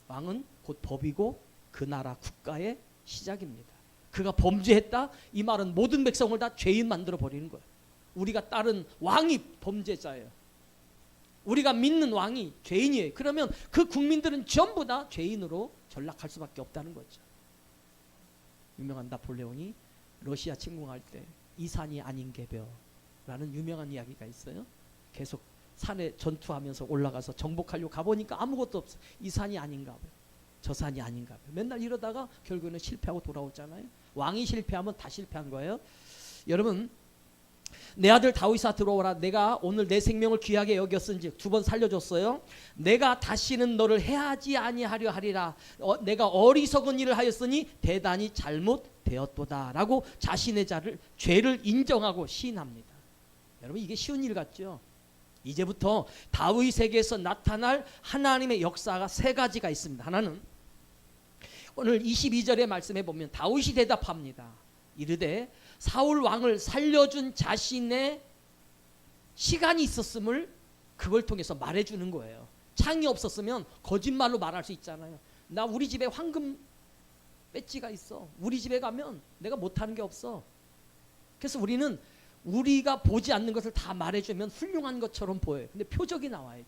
Speaker 3: 왕은 곧 법이고 그 나라 국가의 시작입니다. 그가 범죄했다, 이 말은 모든 백성을 다 죄인 만들어 버리는 거예요. 우리가 따른 왕이 범죄자예요. 우리가 믿는 왕이 죄인이에요. 그러면 그 국민들은 전부 다 죄인으로 전락할 수밖에 없다는 거죠. 유명한 나폴레옹이 러시아 침공할 때 이 산이 아닌 개벼라는 유명한 이야기가 있어요. 계속 산에 전투하면서 올라가서 정복하려고 가보니까 아무것도 없어. 이 산이 아닌가 봐요. 저 산이 아닌가 봐요. 맨날 이러다가 결국에는 실패하고 돌아오잖아요. 왕이 실패하면 다 실패한 거예요. 여러분, 내 아들 다윗아 들어오라. 내가 오늘 내 생명을 귀하게 여겼은즉, 두 번 살려줬어요. 내가 다시는 너를 해하지 아니하려 하리라. 내가 어리석은 일을 하였으니 대단히 잘못되었도다 라고 자신의 죄를 인정하고 시인합니다. 여러분, 이게 쉬운 일 같죠? 이제부터 다윗에게서 나타날 하나님의 역사가 세 가지가 있습니다. 하나는 오늘 22절의 말씀에 보면 다윗이 대답합니다. 이르되 사울 왕을 살려준 자신의 시간이 있었음을 그걸 통해서 말해주는 거예요. 창이 없었으면 거짓말로 말할 수 있잖아요. 나 우리 집에 황금 배지가 있어. 우리 집에 가면 내가 못하는 게 없어. 그래서 우리는 우리가 보지 않는 것을 다 말해주면 훌륭한 것처럼 보여요. 근데 표적이 나와야 돼.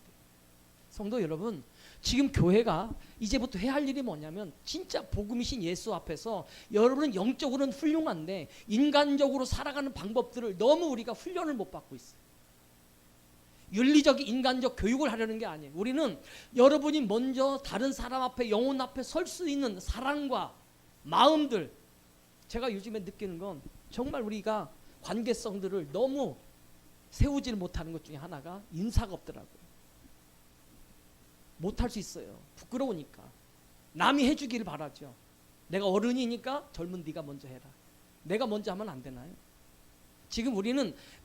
Speaker 3: 성도 여러분, 지금 교회가 이제부터 해야 할 일이 뭐냐면 진짜 복음이신 예수 앞에서 여러분은 영적으로는 훌륭한데 인간적으로 살아가는 방법들을 너무 우리가 훈련을 못 받고 있어요. 윤리적 인간적 교육을 하려는 게 아니에요. 우리는 여러분이 먼저 다른 사람 앞에, 영혼 앞에 설 수 있는 사랑과 마음들, 제가 요즘에 느끼는 건 정말 우리가 관계성들을 너무 세우지를 못하는 것 중에 하나가 인사가 없더라고요. 못할 수 있어요. 부끄러우니까. 남이 해주기를 바라죠. 내가 어른이니까 젊은 네가 먼저 해라. 내가 먼저 하면 안 되나요? 지금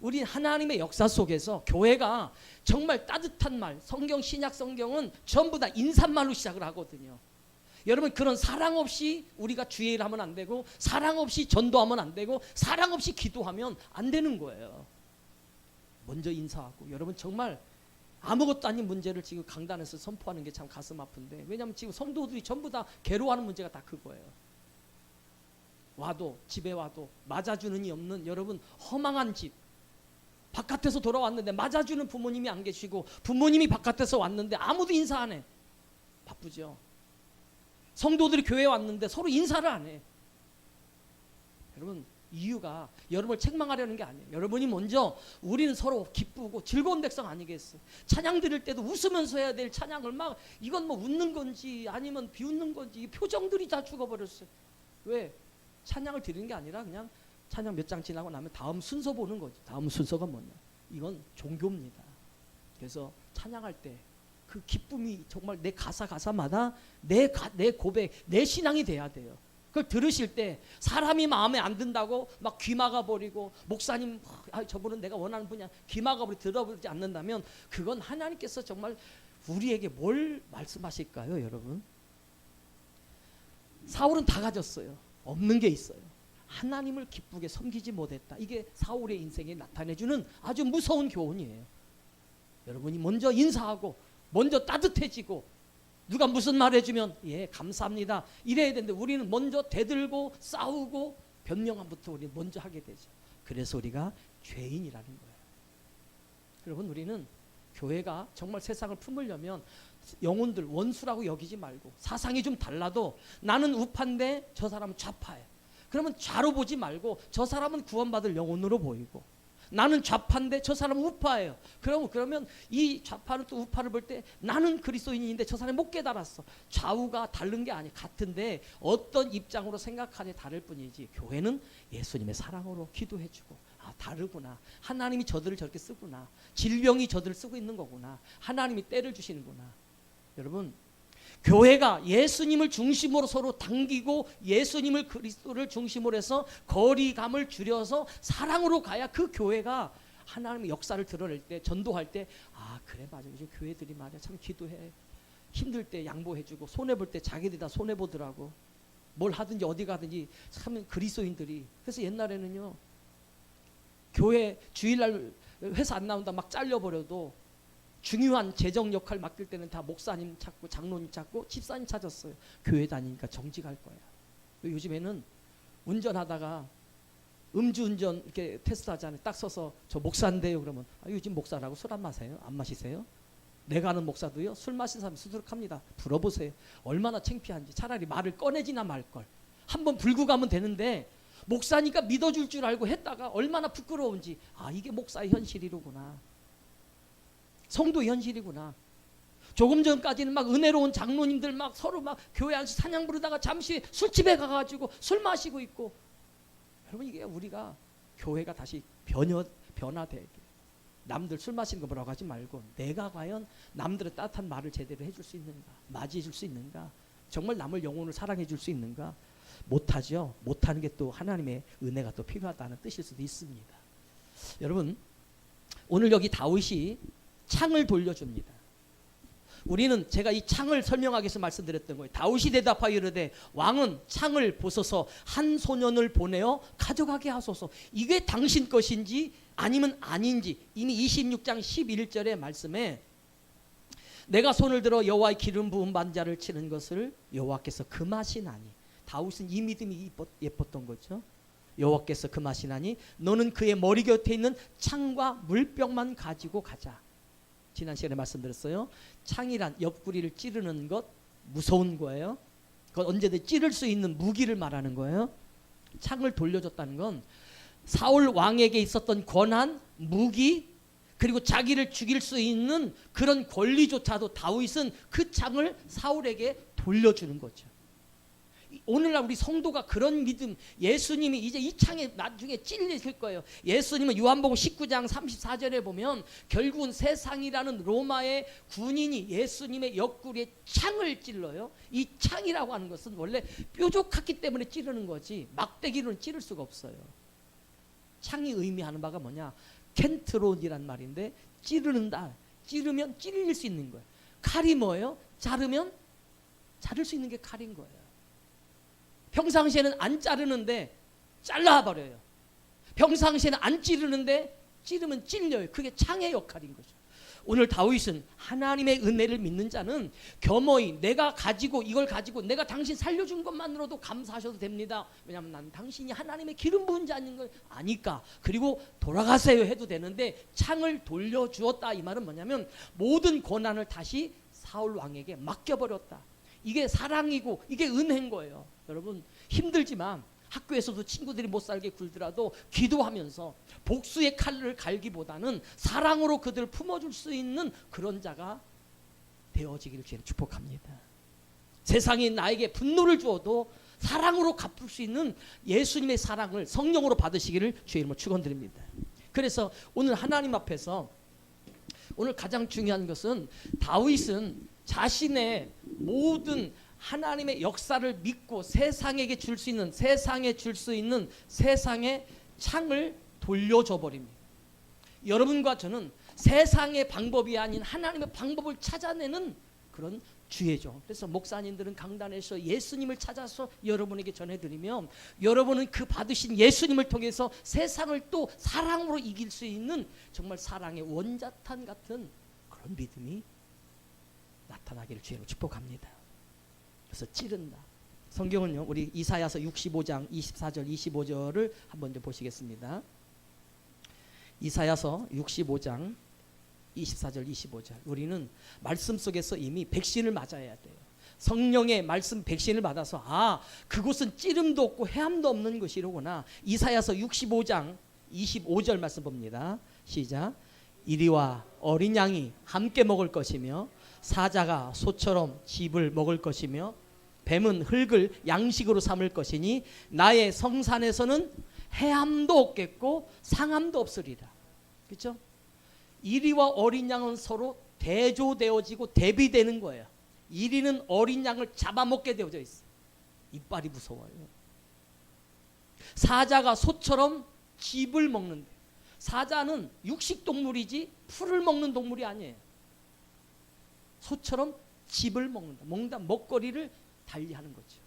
Speaker 3: 우리 하나님의 역사 속에서 교회가 정말 따뜻한 말, 성경, 신약 성경은 전부 다 인사말로 시작을 하거든요. 여러분, 그런 사랑 없이 우리가 주의를 하면 안 되고, 사랑 없이 전도하면 안 되고, 사랑 없이 기도하면 안 되는 거예요. 먼저 인사하고. 여러분, 정말 아무것도 아닌 문제를 지금 강단에서 선포하는 게 참 가슴 아픈데, 왜냐하면 지금 성도들이 전부 다 괴로워하는 문제가 다 그거예요. 집에 와도 맞아주는 이 없는, 여러분, 허망한 집. 바깥에서 돌아왔는데 맞아주는 부모님이 안 계시고, 부모님이 바깥에서 왔는데 아무도 인사 안 해. 바쁘죠. 성도들이 교회에 왔는데 서로 인사를 안 해. 여러분, 이유가 여러분을 책망하려는 게 아니에요. 여러분이 먼저, 우리는 서로 기쁘고 즐거운 백성 아니겠어요? 찬양 드릴 때도 웃으면서 해야 될 찬양을 막, 이건 뭐 웃는 건지 아니면 비웃는 건지 이 표정들이 다 죽어버렸어요. 왜? 찬양을 드리는 게 아니라 그냥 찬양 몇 장 지나고 나면 다음 순서 보는 거지. 다음 순서가 뭐냐? 이건 종교입니다. 그래서 찬양할 때 그 기쁨이 정말 내 가사마다 내 고백, 내 신앙이 돼야 돼요. 그걸 들으실 때 사람이 마음에 안 든다고 막 귀 막아버리고, 목사님 저분은 내가 원하는 분이야, 귀 막아버리고 들어보지 않는다면 그건 하나님께서 정말 우리에게 뭘 말씀하실까요? 여러분, 사울은 다 가졌어요. 없는 게 있어요. 하나님을 기쁘게 섬기지 못했다. 이게 사울의 인생에 나타내주는 아주 무서운 교훈이에요. 여러분이 먼저 인사하고, 먼저 따뜻해지고, 누가 무슨 말 해주면 예 감사합니다 이래야 되는데, 우리는 먼저 대들고 싸우고 변명함부터 우리 먼저 하게 되죠. 그래서 우리가 죄인이라는 거예요. 여러분, 우리는 교회가 정말 세상을 품으려면 영혼들 원수라고 여기지 말고, 사상이 좀 달라도 나는 우파인데 저 사람은 좌파예요. 그러면 좌로 보지 말고 저 사람은 구원받을 영혼으로 보이고, 나는 좌파인데 저 사람은 우파예요. 그러면 이 좌파는 또 우파를 볼 때 나는 그리스도인인데 저 사람이 못 깨달았어. 좌우가 다른 게 아니 같은데 어떤 입장으로 생각하느냐 다를 뿐이지, 교회는 예수님의 사랑으로 기도해주고, 아 다르구나, 하나님이 저들을 저렇게 쓰구나, 질병이 저들을 쓰고 있는 거구나, 하나님이 때를 주시는구나. 여러분, 교회가 예수님을 중심으로 서로 당기고 예수님을 그리스도를 중심으로 해서 거리감을 줄여서 사랑으로 가야 그 교회가 하나님의 역사를 드러낼 때, 전도할 때, 아 그래 맞아, 요즘 교회들이 말이야 참 기도해, 힘들 때 양보해주고 손해볼 때 자기들이 다 손해보더라고, 뭘 하든지 어디 가든지 참 그리스도인들이. 그래서 옛날에는요, 교회 주일날 회사 안 나온다 막 잘려버려도 중요한 재정 역할 맡길 때는 다 목사님 찾고 장로님 찾고 집사님 찾았어요. 교회 다니니까 정직할 거야. 요즘에는 운전하다가 음주운전 이렇게 테스트하잖아요. 딱 서서 저 목사인데요 그러면, 아, 요즘 목사라고 술 안 마세요? 안 마시세요? 내가 아는 목사도요 술 마신 사람 수두룩합니다. 물어보세요. 얼마나 창피한지. 차라리 말을 꺼내지나 말걸. 한번 불구 가면 되는데 목사니까 믿어줄 줄 알고 했다가 얼마나 부끄러운지. 아 이게 목사의 현실이로구나, 성도의 현실이구나. 조금 전까지는 막 은혜로운 장로님들 막 서로 막 교회 안에서 찬양 부르다가 잠시 술집에 가가지고 술 마시고 있고. 여러분, 이게 우리가 교회가 다시 변화되게, 남들 술 마시는 거 뭐라고 하지 말고 내가 과연 남들의 따뜻한 말을 제대로 해줄 수 있는가, 맞이해 줄 수 있는가, 정말 남을 영혼을 사랑해 줄 수 있는가. 못하죠. 못하는 게 또 하나님의 은혜가 또 필요하다는 뜻일 수도 있습니다. 여러분, 오늘 여기 다윗이 창을 돌려줍니다. 우리는 제가 이 창을 설명하기 위해서 말씀드렸던 거예요. 다윗이 대답하여 이르되 왕은 창을 보소서 한 소년을 보내어 가져가게 하소서. 이게 당신 것인지 아니면 아닌지. 이미 26장 11절의 말씀에 내가 손을 들어 여호와의 기름 부은 만자를 치는 것을 여호와께서 금하시나니. 다윗은 이 믿음이 예뻤던 거죠. 여호와께서 금하시나니 너는 그의 머리 곁에 있는 창과 물병만 가지고 가자. 지난 시간에 말씀드렸어요. 창이란 옆구리를 찌르는 것, 무서운 거예요. 그건 언제든 찌를 수 있는 무기를 말하는 거예요. 창을 돌려줬다는 건 사울 왕에게 있었던 권한, 무기, 그리고 자기를 죽일 수 있는 그런 권리조차도 다윗은 그 창을 사울에게 돌려주는 거죠. 오늘날 우리 성도가 그런 믿음, 예수님이 이제 이 창에 나중에 찔리실 거예요. 예수님은 요한복음 19장 34절에 보면 결국은 세상이라는 로마의 군인이 예수님의 옆구리에 창을 찔러요. 이 창이라고 하는 것은 원래 뾰족하기 때문에 찌르는 거지 막대기로는 찌를 수가 없어요. 창이 의미하는 바가 뭐냐, 켄트론이란 말인데 찌르는다, 찌르면 찔릴 수 있는 거예요. 칼이 뭐예요? 자르면 자를 수 있는 게 칼인 거예요. 평상시에는 안 자르는데 잘라버려요. 평상시에는 안 찌르는데 찌르면 찔려요. 그게 창의 역할인 거죠. 오늘 다윗은 하나님의 은혜를 믿는 자는 겸허히 내가 가지고 이걸 가지고 내가 당신 살려준 것만으로도 감사하셔도 됩니다. 왜냐하면 난 당신이 하나님의 기름 부은 자인 걸 아니까. 그리고 돌아가세요 해도 되는데 창을 돌려주었다. 이 말은 뭐냐면 모든 권한을 다시 사울 왕에게 맡겨버렸다. 이게 사랑이고 이게 은혜인 거예요. 여러분, 힘들지만 학교에서도 친구들이 못 살게 굴더라도 기도하면서 복수의 칼을 갈기보다는 사랑으로 그들을 품어줄 수 있는 그런 자가 되어지기를 주님 축복합니다. 세상이 나에게 분노를 주어도 사랑으로 갚을 수 있는 예수님의 사랑을 성령으로 받으시기를 주의 이름으로 축원드립니다. 그래서 오늘 하나님 앞에서 오늘 가장 중요한 것은 다윗은 자신의 모든 하나님의 역사를 믿고 세상에게 줄 수 있는, 세상에 줄 수 있는 세상의 창을 돌려줘 버립니다. 여러분과 저는 세상의 방법이 아닌 하나님의 방법을 찾아내는 그런 주예죠. 그래서 목사님들은 강단에서 예수님을 찾아서 여러분에게 전해드리면 여러분은 그 받으신 예수님을 통해서 세상을 또 사랑으로 이길 수 있는 정말 사랑의 원자탄 같은 그런 믿음이 나타나기를 주로 축복합니다. 그래서 찌른다. 성경은요, 우리 이사야서 65장 24절 25절을 한번 좀 보시겠습니다. 이사야서 65장 24절 25절. 우리는 말씀 속에서 이미 백신을 맞아야 돼요. 성령의 말씀 백신을 받아서 아, 그곳은 찌름도 없고 해함도 없는 것이로구나. 이사야서 65장 25절 말씀 봅니다. 시작. 이리와 어린 양이 함께 먹을 것이며 사자가 소처럼 짚을 먹을 것이며 뱀은 흙을 양식으로 삼을 것이니 나의 성산에서는 해함도 없겠고 상함도 없으리라. 그렇죠? 이리와 어린 양은 서로 대조되어지고 대비되는 거예요. 이리는 어린 양을 잡아먹게 되어져 있어요. 이빨이 무서워요. 사자가 소처럼 짚을 먹는데, 사자는 육식 동물이지 풀을 먹는 동물이 아니에요. 소처럼 짚을 먹는다. 먹거리를 달리하는 거죠.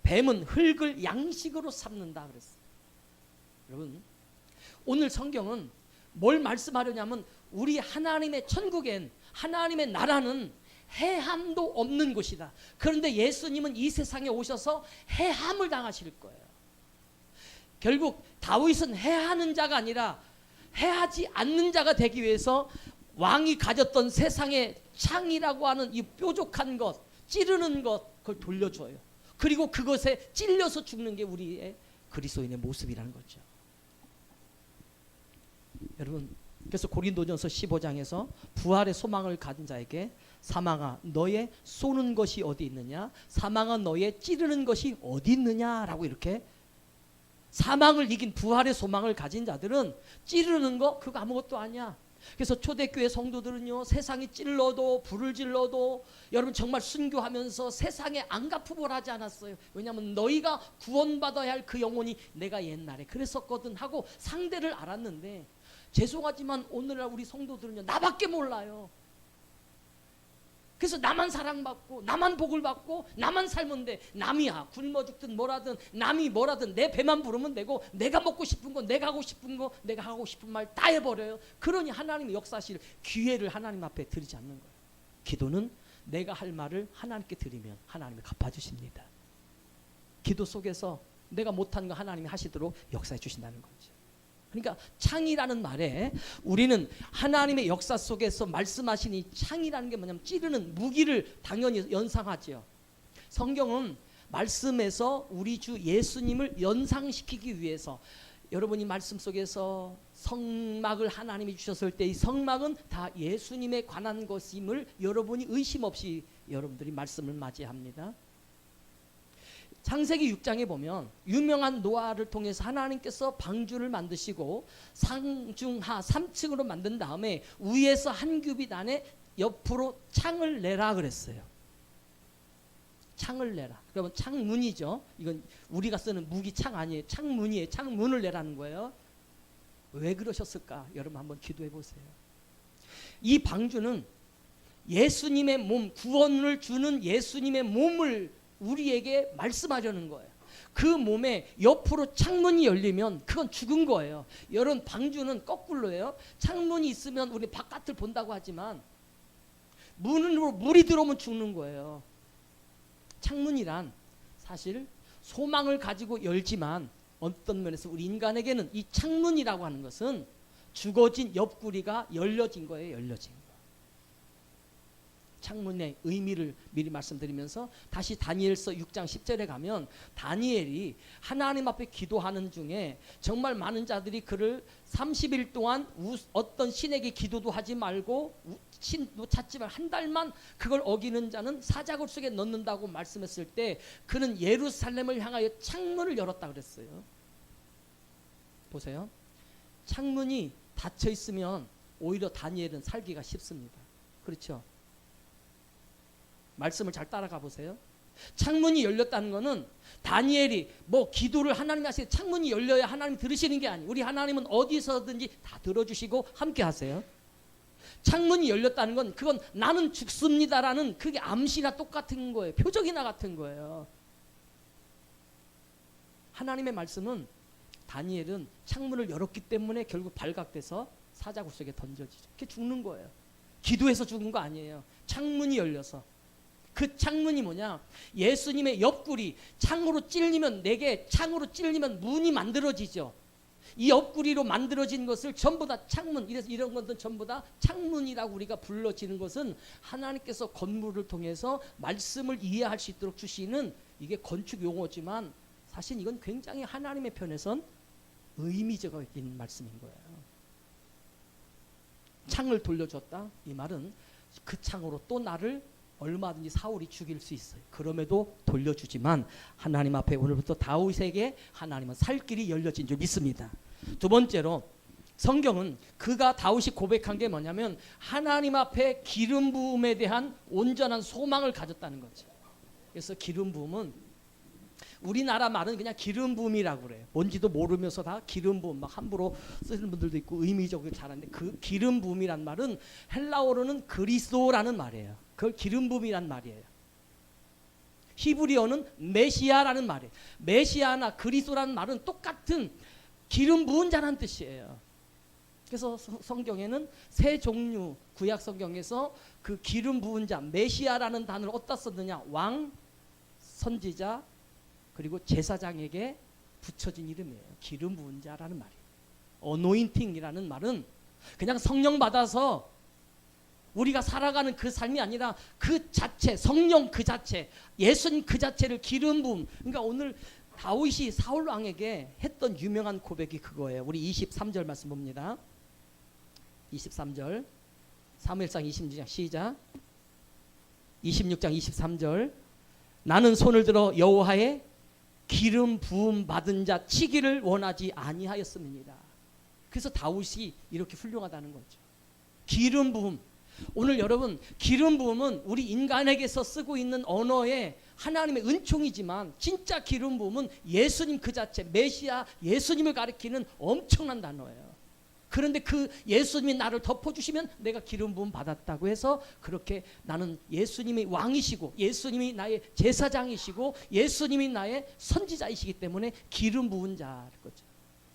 Speaker 3: 뱀은 흙을 양식으로 삼는다 그랬어요. 여러분, 오늘 성경은 뭘 말씀하려냐면 우리 하나님의 천국엔, 하나님의 나라는 해함도 없는 곳이다. 그런데 예수님은 이 세상에 오셔서 해함을 당하실 거예요. 결국 다윗은 해하는 자가 아니라 해하지 않는 자가 되기 위해서 왕이 가졌던 세상의 창이라고 하는 이 뾰족한 것, 찌르는 것, 그걸 돌려줘요. 그리고 그것에 찔려서 죽는 게 우리의 그리스도인의 모습이라는 거죠. 여러분, 그래서 고린도전서 15장에서 부활의 소망을 가진 자에게 사망아 너의 쏘는 것이 어디 있느냐, 사망아 너의 찌르는 것이 어디 있느냐라고, 이렇게 사망을 이긴 부활의 소망을 가진 자들은 찌르는 거 그거 아무것도 아니야. 그래서 초대교회 성도들은요, 세상이 찔러도 불을 질러도 여러분 정말 순교하면서 세상에 안가푸벌하지 않았어요. 왜냐하면 너희가 구원받아야 할 그 영혼이 내가 옛날에 그랬었거든 하고 상대를 알았는데, 죄송하지만 오늘날 우리 성도들은요, 나밖에 몰라요. 그래서 나만 사랑받고 나만 복을 받고 나만 살면 돼. 남이야 굶어 죽든 뭐라든 남이 뭐라든 내 배만 부르면 되고, 내가 먹고 싶은 거, 내가 하고 싶은 거, 내가 하고 싶은 말 다 해버려요. 그러니 하나님의 역사실 기회를 하나님 앞에 드리지 않는 거예요. 기도는 내가 할 말을 하나님께 드리면 하나님이 갚아주십니다. 기도 속에서 내가 못한 거 하나님이 하시도록 역사해 주신다는 거죠. 그러니까 창이라는 말에 우리는 하나님의 역사 속에서 말씀하신 이 창이라는 게 뭐냐면 찌르는 무기를 당연히 연상하죠. 성경은 말씀에서 우리 주 예수님을 연상시키기 위해서, 여러분이 말씀 속에서 성막을 하나님이 주셨을 때 이 성막은 다 예수님에 관한 것임을 여러분이 의심 없이 여러분들이 말씀을 맞이합니다. 창세기 6장에 보면 유명한 노아를 통해서 하나님께서 방주를 만드시고 상중하 3층으로 만든 다음에 위에서 한 규빗 안에 옆으로 창을 내라 그랬어요. 창을 내라. 그러면 창문이죠. 이건 우리가 쓰는 무기 창 아니에요. 창문이에요. 창문을 내라는 거예요. 왜 그러셨을까? 여러분 한번 기도해 보세요. 이 방주는 예수님의 몸, 구원을 주는 예수님의 몸을 우리에게 말씀하려는 거예요. 그 몸에 옆으로 창문이 열리면 그건 죽은 거예요. 여러분, 방주는 거꾸로예요. 창문이 있으면 우리 바깥을 본다고 하지만 문으로 물이 들어오면 죽는 거예요. 창문이란 사실 소망을 가지고 열지만 어떤 면에서 우리 인간에게는 이 창문이라고 하는 것은 죽어진 옆구리가 열려진 거예요. 열려진 거. 창문의 의미를 미리 말씀드리면서 다시 다니엘서 6장 10절에 가면 다니엘이 하나님 앞에 기도하는 중에 정말 많은 자들이 그를 30일 동안 어떤 신에게 기도도 하지 말고 신도 찾지 말, 한 달만 그걸 어기는 자는 사자굴 속에 넣는다고 말씀했을 때 그는 예루살렘을 향하여 창문을 열었다 그랬어요. 보세요. 창문이 닫혀 있으면 오히려 다니엘은 살기가 쉽습니다. 그렇죠? 말씀을 잘 따라가 보세요. 창문이 열렸다는 것은 다니엘이 뭐 기도를 하나님 하시게 창문이 열려야 하나님 들으시는 게 아니에요. 우리 하나님은 어디서든지 다 들어주시고 함께 하세요. 창문이 열렸다는 건 그건 나는 죽습니다라는 그게 암시나 똑같은 거예요. 표적이나 같은 거예요. 하나님의 말씀은 다니엘은 창문을 열었기 때문에 결국 발각돼서 사자굴 속에 던져지죠. 그게 죽는 거예요. 기도해서 죽은 거 아니에요. 창문이 열려서. 그 창문이 뭐냐? 예수님의 옆구리, 창으로 찔리면, 내게 창으로 찔리면 문이 만들어지죠. 이 옆구리로 만들어진 것을 전부 다 창문, 이래서 이런 것들 전부 다 창문이라고 우리가 불러지는 것은 하나님께서 건물을 통해서 말씀을 이해할 수 있도록 주시는, 이게 건축 용어지만 사실 이건 굉장히 하나님의 편에선 의미적인 말씀인 거예요. 창을 돌려줬다. 이 말은 그 창으로 또 나를 얼마든지 사울이 죽일 수 있어요. 그럼에도 돌려주지만 하나님 앞에 오늘부터 다윗에게 하나님은 살 길이 열려진 줄 믿습니다. 두 번째로 성경은 그가 다윗이 고백한 게 뭐냐면 하나님 앞에 기름 부음에 대한 온전한 소망을 가졌다는 거죠. 그래서 기름 부음은 우리나라 말은 그냥 기름 부음이라고 그래요. 뭔지도 모르면서 다 기름 부음 막 함부로 쓰는 분들도 있고 의미적으로 잘하는데 그 기름 부음이란 말은 헬라어로는 그리스도라는 말이에요. 그걸 기름 부음이란 말이에요. 히브리어는 메시아라는 말이에요. 메시아나 그리스도라는 말은 똑같은 기름 부은 자라는 뜻이에요. 그래서 성경에는 세 종류 구약 성경에서 그 기름 부은 자 메시아라는 단어를 어디다 썼느냐 왕, 선지자 그리고 제사장에게 붙여진 이름이에요. 기름 부은 자라는 말이에요. 어노인팅이라는 말은 그냥 성령 받아서 우리가 살아가는 그 삶이 아니라 그 자체 성령 그 자체 예수님 그 자체를 기름 부음. 그러니까 오늘 다윗이 사울 왕에게 했던 유명한 고백이 그거예요. 우리 23절 말씀 봅니다. 23절 사무엘상 26장 시작 26장 23절 나는 손을 들어 여호와의 기름 부음 받은 자 치기를 원하지 아니하였음이니라. 그래서 다윗이 이렇게 훌륭하다는 거죠. 기름 부음. 오늘 여러분 기름 부음은 우리 인간에게서 쓰고 있는 언어의 하나님의 은총이지만 진짜 기름 부음은 예수님 그 자체 메시아 예수님을 가리키는 엄청난 단어예요. 그런데 그 예수님이 나를 덮어주시면 내가 기름 부음 받았다고 해서 그렇게 나는 예수님이 왕이시고 예수님이 나의 제사장이시고 예수님이 나의 선지자이시기 때문에 기름 부은 자일 거죠.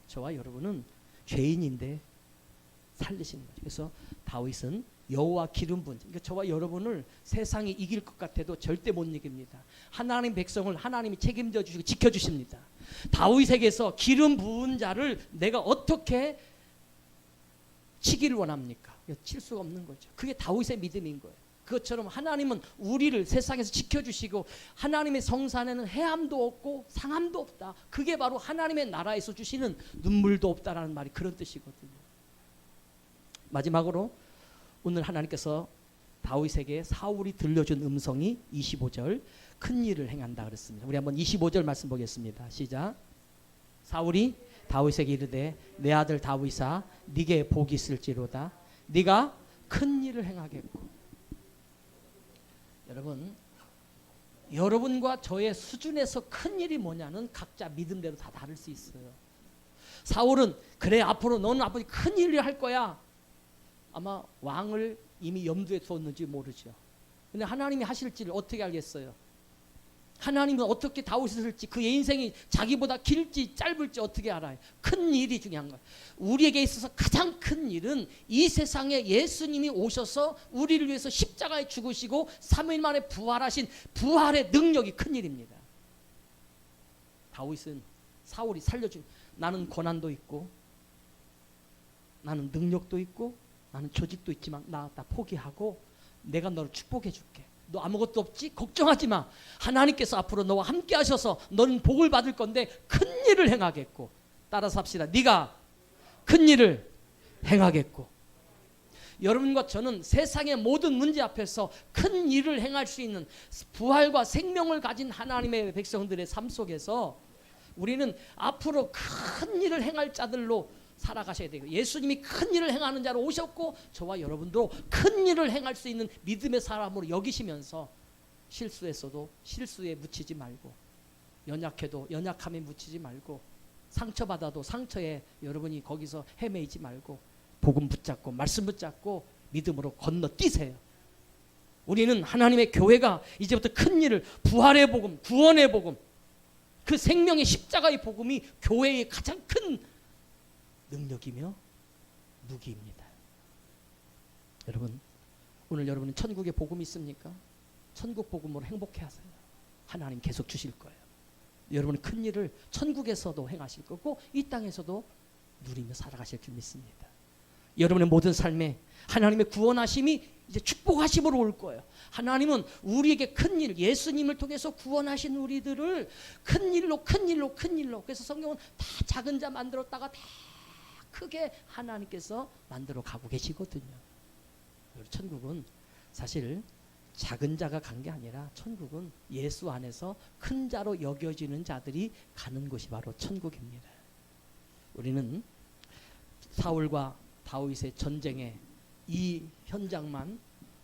Speaker 3: 저와 여러분은 죄인인데 살리신 거죠. 그래서 다윗은 여호와 기름 부은 자. 그러니까 저와 여러분을 세상이 이길 것 같아도 절대 못 이깁니다. 하나님 백성을 하나님이 책임져 주시고 지켜주십니다. 다윗에게서 기름 부은 자를 내가 어떻게 치기를 원합니까? 칠 수가 없는 거죠. 그게 다윗의 믿음인 거예요. 그것처럼 하나님은 우리를 세상에서 지켜주시고 하나님의 성산에는 해함도 없고 상함도 없다. 그게 바로 하나님의 나라에서 주시는 눈물도 없다라는 말이 그런 뜻이거든요. 마지막으로 오늘 하나님께서 다윗에게 사울이 들려준 음성이 25절 큰 일을 행한다 그랬습니다. 우리 한번 25절 말씀 보겠습니다. 시작. 사울이 다윗에게 이르되 내 아들 다윗아 네게 복이 있을지로다 네가 큰 일을 행하겠고. 여러분과 저의 수준에서 큰 일이 뭐냐는 각자 믿음대로 다 다를 수 있어요. 사울은 그래 앞으로 너는 아버지 큰 일을 할 거야. 아마 왕을 이미 염두에 두었는지 모르죠. 근데 하나님이 하실지를 어떻게 알겠어요? 하나님은 어떻게 다윗을 쓸지 그의 인생이 자기보다 길지 짧을지 어떻게 알아요? 큰 일이 중요한 거예요. 우리에게 있어서 가장 큰 일은 이 세상에 예수님이 오셔서 우리를 위해서 십자가에 죽으시고 3일 만에 부활하신 부활의 능력이 큰 일입니다. 다윗은 사울이 살려준 나는 고난도 있고 나는 능력도 있고 나는 조직도 있지만 나 포기하고 내가 너를 축복해 줄게. 너 아무것도 없지? 걱정하지 마. 하나님께서 앞으로 너와 함께 하셔서 너는 복을 받을 건데 큰 일을 행하겠고. 따라서 합시다. 네가 큰 일을 행하겠고. 여러분과 저는 세상의 모든 문제 앞에서 큰 일을 행할 수 있는 부활과 생명을 가진 하나님의 백성들의 삶 속에서 우리는 앞으로 큰 일을 행할 자들로 살아가셔야 되고 예수님이 큰 일을 행하는 자로 오셨고 저와 여러분도 큰 일을 행할 수 있는 믿음의 사람으로 여기시면서 실수했어도 실수에 묻히지 말고 연약해도 연약함에 묻히지 말고 상처받아도 상처에 여러분이 거기서 헤매이지 말고 복음 붙잡고 말씀 붙잡고 믿음으로 건너뛰세요. 우리는 하나님의 교회가 이제부터 큰 일을 부활의 복음 구원의 복음 그 생명의 십자가의 복음이 교회의 가장 큰 능력이며 무기입니다. 여러분 오늘 여러분은 천국에 복음이 있습니까? 천국 복음으로 행복해하세요. 하나님 계속 주실 거예요. 여러분은 큰 일을 천국에서도 행하실 거고 이 땅에서도 누리며 살아가실 줄 믿습니다. 여러분의 모든 삶에 하나님의 구원하심이 이제 축복하심으로 올 거예요. 하나님은 우리에게 큰 일, 예수님을 통해서 구원하신 우리들을 큰 일로 그래서 성경은 다 작은 자 만들었다가 다 크게 하나님께서 만들어 가고 계시거든요. 천국은 사실 작은 자가 간 게 아니라 천국은 예수 안에서 큰 자로 여겨지는 자들이 가는 곳이 바로 천국입니다. 우리는 사울과 다윗의 전쟁의 이 현장만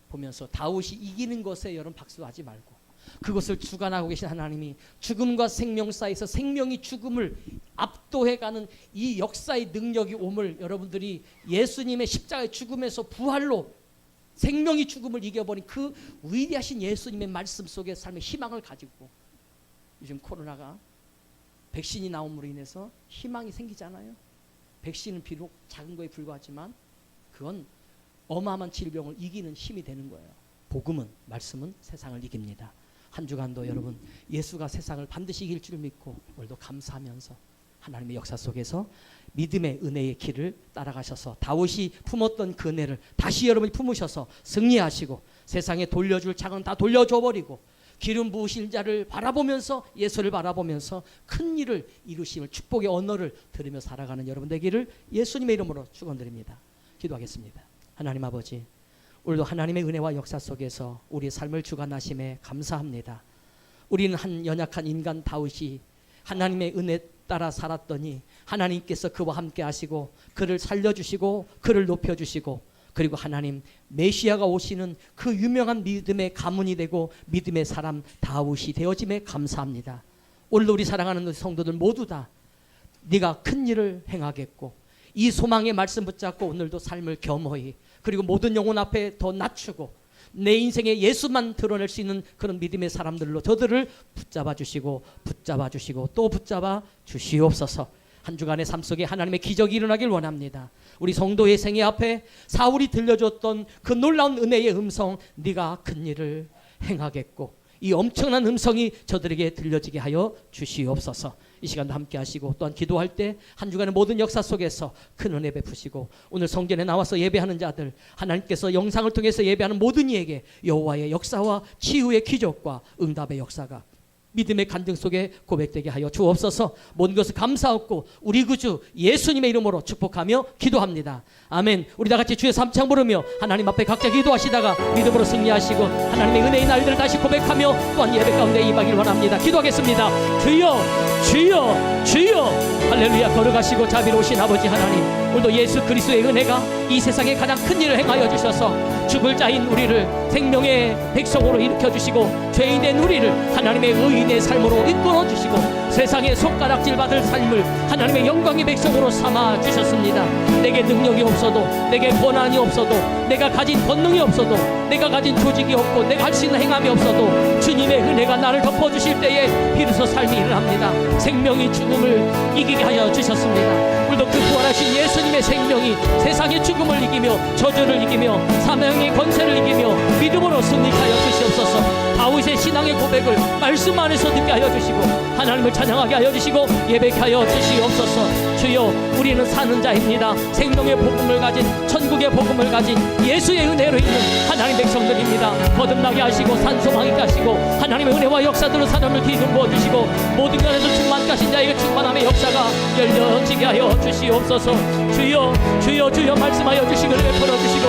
Speaker 3: 보면서 다윗이 이기는 것에 여러분 박수하지 말고 그것을 주관하고 계신 하나님이 죽음과 생명 사이에서 생명이 죽음을 압도해가는 이 역사의 능력이 옴을 여러분들이 예수님의 십자가의 죽음에서 부활로 생명이 죽음을 이겨버린 그 위대하신 예수님의 말씀 속에 삶의 희망을 가지고 요즘 코로나가 백신이 나옴으로 인해서 희망이 생기잖아요. 백신은 비록 작은 거에 불과하지만 그건 어마어마한 질병을 이기는 힘이 되는 거예요. 복음은, 말씀은 세상을 이깁니다. 한 주간도 여러분 예수가 세상을 반드시 이길 줄 믿고 오늘도 감사하면서 하나님의 역사 속에서 믿음의 은혜의 길을 따라가셔서 다윗이 품었던 그 은혜를 다시 여러분이 품으셔서 승리하시고 세상에 돌려줄 창은 다 돌려줘 버리고 기름 부으신 자를 바라보면서 예수를 바라보면서 큰 일을 이루심을 축복의 언어를 들으며 살아가는 여러분 되기를 예수님의 이름으로 축원드립니다. 기도하겠습니다. 하나님 아버지, 오늘도 하나님의 은혜와 역사 속에서 우리의 삶을 주관하심에 감사합니다. 우리는 한 연약한 인간 다윗이 하나님의 은혜 따라 살았더니 하나님께서 그와 함께 하시고 그를 살려주시고 그를 높여주시고 그리고 하나님 메시아가 오시는 그 유명한 믿음의 가문이 되고 믿음의 사람 다윗이 되어짐에 감사합니다. 오늘도 우리 사랑하는 성도들 모두 다 네가 큰 일을 행하겠고 이 소망의 말씀 붙잡고 오늘도 삶을 겸허히 그리고 모든 영혼 앞에 더 낮추고 내 인생에 예수만 드러낼 수 있는 그런 믿음의 사람들로 저들을 붙잡아 주시고 또 붙잡아 주시옵소서. 한 주간의 삶 속에 하나님의 기적이 일어나길 원합니다. 우리 성도의 생애 앞에 사울이 들려줬던 그 놀라운 은혜의 음성, 네가 큰 일을 행하겠고 이 엄청난 음성이 저들에게 들려지게 하여 주시옵소서. 이 시간도 함께 하시고 또한 기도할 때 한 주간의 모든 역사 속에서 큰 은혜 베푸시고 오늘 성전에 나와서 예배하는 자들 하나님께서 영상을 통해서 예배하는 모든 이에게 여호와의 역사와 치유의 기적과 응답의 역사가 믿음의 간증 속에 고백되게 하여 주옵소서. 모든 것을 감사하고 우리 구주 예수님의 이름으로 축복하며 기도합니다. 아멘. 우리 다 같이 주의 삼창 부르며 하나님 앞에 각자 기도하시다가 믿음으로 승리하시고 하나님의 은혜의 날들을 다시 고백하며 또한 예배 가운데 임하길 원합니다. 기도하겠습니다. 주여 주여 주여 할렐루야. 걸어가시고 자비로우신 아버지 하나님, 오늘도 예수 그리스도의 은혜가 이 세상에 가장 큰 일을 행하여 주셔서 죽을 자인 우리를 생명의 백성으로 일으켜주시고 죄인된 우리를 하나님의 의인의 삶으로 이끌어주시고 세상의 손가락질 받을 삶을 하나님의 영광의 백성으로 삼아 주셨습니다. 내게 능력이 없어도 내게 권한이 없어도 내가 가진 권능이 없어도 내가 가진 조직이 없고 내가 할 수 있는 행함이 없어도 주님의 은혜가 나를 덮어주실 때에 비로소 삶이 일어납니다. 생명이 죽음을 이기게 하여 주셨습니다. 오늘도 그 부활하신 예수님의 생명이 세상의 죽음을 이기며 저주를 이기며 사명의 권세를 이기며 믿음으로 승리하여 주시옵소서. 다윗의 신앙의 고백을 말씀 안에서 듣게 하여 주시고 하나님을 찬양하게 하여 주시고 예배케 하여 주시옵소서. 주여, 우리는 사는 자입니다. 생명의 복음을 가진 천국의 복음을 가진 예수의 은혜로 있는 하나님 백성들입니다. 거듭나게 하시고 산소망하게 하시고 하나님의 은혜와 역사들로 사람을 뒤집어 주시고 모든 면에서 충만케 하신 자에게 충만함의 역사가 열려지게 하여 주시옵소서. 주여 주여 주여 말씀하여 주시고 베풀어 주시고